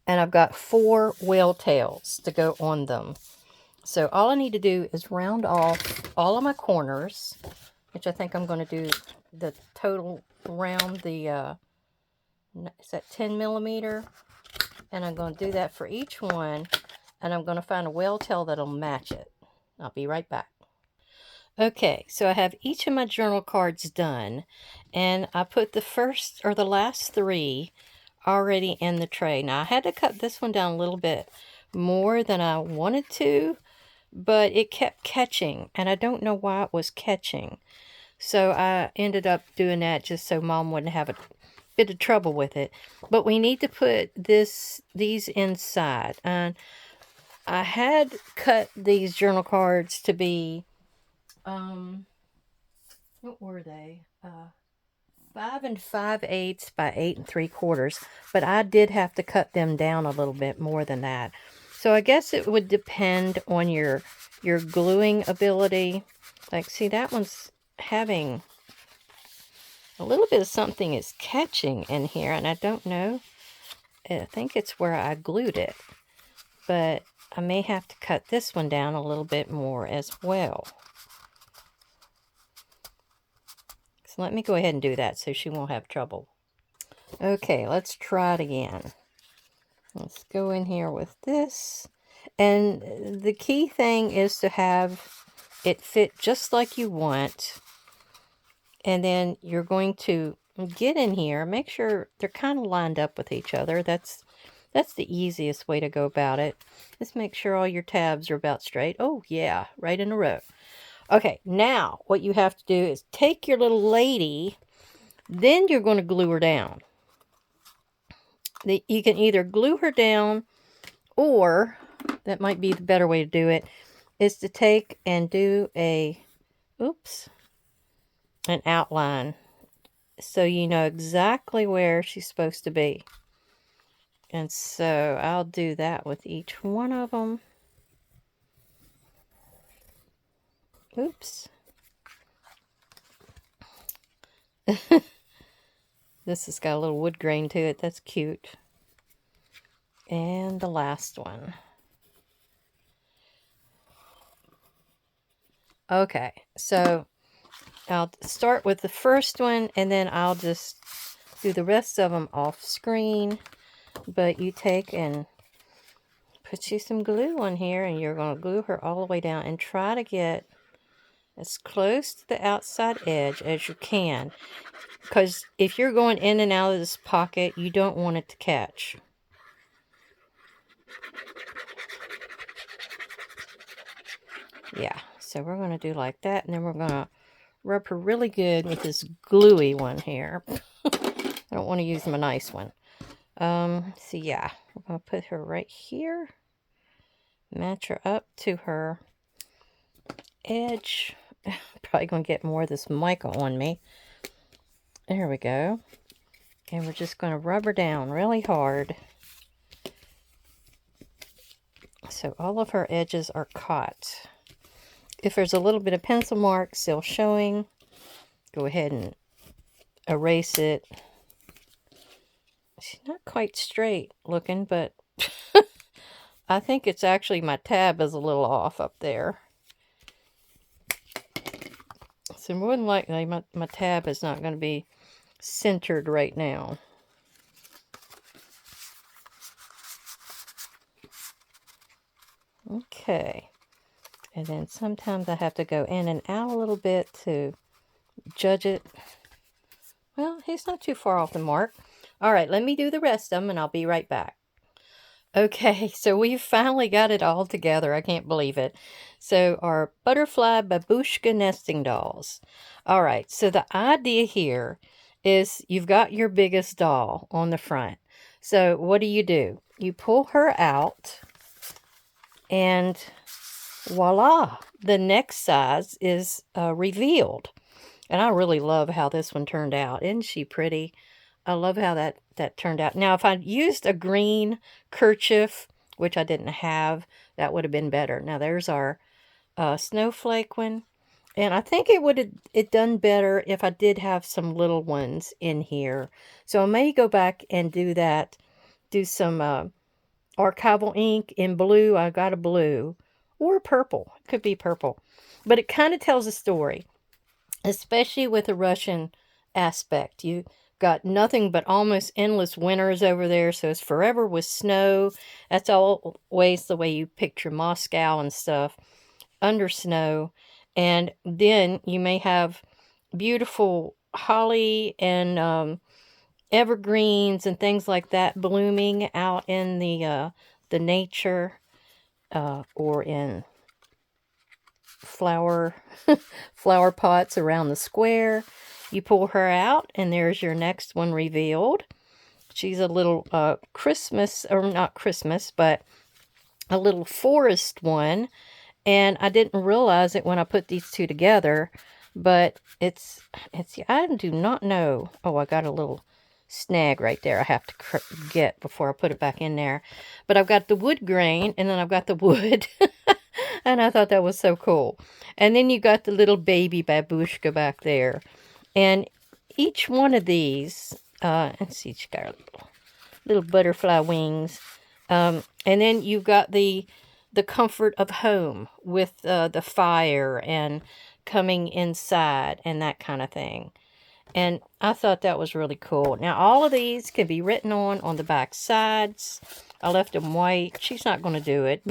and I've got 4 whale tails to go on them. So all I need to do is round off all of my corners, which I think I'm going to do the total around the, is that 10 millimeter? And I'm going to do that for each one, and I'm going to find a whale tail that'll match it. I'll be right back. Okay, so I have each of my journal cards done, and I put the first or the last 3 already in the tray. Now, I had to cut this one down a little bit more than I wanted to, but it kept catching, and I don't know why it was catching. So I ended up doing that just so Mom wouldn't have a bit of trouble with it. But we need to put these inside. And I had cut these journal cards to be, what were they? 5 5/8 by 8 3/4. But I did have to cut them down a little bit more than that. So I guess it would depend on your gluing ability. Like, see, that one's having a little bit of something is catching in here, and I don't know. I think it's where I glued it. But I may have to cut this one down a little bit more as well. So let me go ahead and do that so she won't have trouble. Okay, let's try it again. Let's go in here with this. And the key thing is to have it fit just like you want. And then you're going to get in here, make sure they're kind of lined up with each other. That's the easiest way to go about it. Just make sure all your tabs are about straight. Oh, yeah, right in a row. Okay, now what you have to do is take your little lady, then you're going to glue her down. You can either glue her down, or, that might be the better way to do it, is to take and do an outline, so you know exactly where she's supposed to be. And so I'll do that with each one of them. Oops. This has got a little wood grain to it. That's cute. And the last one. Okay, so I'll start with the first one, and then I'll just do the rest of them off screen. But you take and put you some glue on here, and you're going to glue her all the way down and try to get as close to the outside edge as you can. Because if you're going in and out of this pocket, you don't want it to catch. Yeah, so we're going to do like that, and then we're going to rub her really good with this gluey one here. I don't want to use my nice one. So yeah, we're going to put her right here. Match her up to her edge. Probably going to get more of this mica on me. There we go. And we're just going to rub her down really hard, so all of her edges are caught. If there's a little bit of pencil mark still showing, go ahead and erase it. She's not quite straight looking, but I think it's actually my tab is a little off up there. So more than likely my tab is not going to be centered right now. Okay. And then sometimes I have to go in and out a little bit to judge it. Well, he's not too far off the mark. All right, let me do the rest of them, and I'll be right back. Okay, so we've finally got it all together. I can't believe it. So our butterfly babushka nesting dolls. All right, so the idea here is you've got your biggest doll on the front. So what do? You pull her out, and voila, the next size is revealed. And I really love how this one turned out. Isn't she pretty? I love how that turned out. Now, if I'd used a green kerchief, which I didn't have, that would have been better. Now, there's our snowflake one. And I think it would have done better if I did have some little ones in here. So I may go back and do that. Do some archival ink in blue. I got a blue. Or purple. It could be purple. But it kind of tells a story. Especially with the Russian aspect. You got nothing but almost endless winters over there. So it's forever with snow. That's always the way you picture Moscow and stuff. Under snow. And then you may have beautiful holly and evergreens and things like that blooming out in the nature, or in flower flower pots around the square. You pull her out, and there's your next one revealed. She's a little Christmas, or not Christmas, but a little forest one. And I didn't realize it when I put these two together, but it's I do not know. Oh, I got a little snag right there I have to get before I put it back in there. But I've got the wood grain, and then I've got the wood. And I thought that was so cool. And then you got the little baby babushka back there. And each one of these, let's see, she's got little butterfly wings. And then you've got the comfort of home with the fire and coming inside and that kind of thing. And I thought that was really cool. Now, all of these can be written on the back sides. I left them white. She's not going to do it.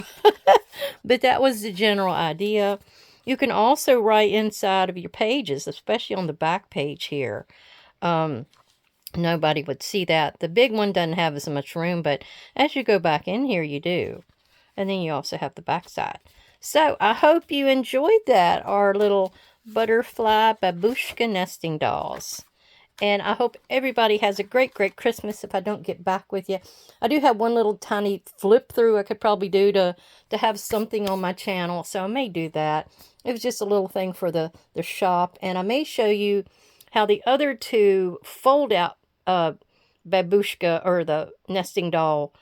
But that was the general idea. You can also write inside of your pages, especially on the back page here. Nobody would see that. The big one doesn't have as much room, but as you go back in here, you do. And then you also have the back side. So, I hope you enjoyed that, our little butterfly babushka nesting dolls. And I hope everybody has a great, great Christmas if I don't get back with you. I do have one little tiny flip through I could probably do to have something on my channel. So I may do that. It was just a little thing for the shop. And I may show you how the other two fold out babushka, or the nesting doll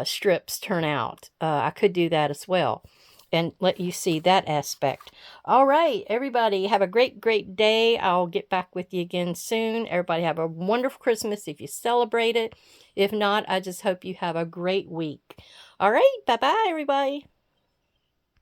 strips turn out. I could do that as well and let you see that aspect. All right, everybody, have a great, great day. I'll get back with you again soon. Everybody have a wonderful Christmas if you celebrate it. If not, I just hope you have a great week. All right, bye-bye, everybody.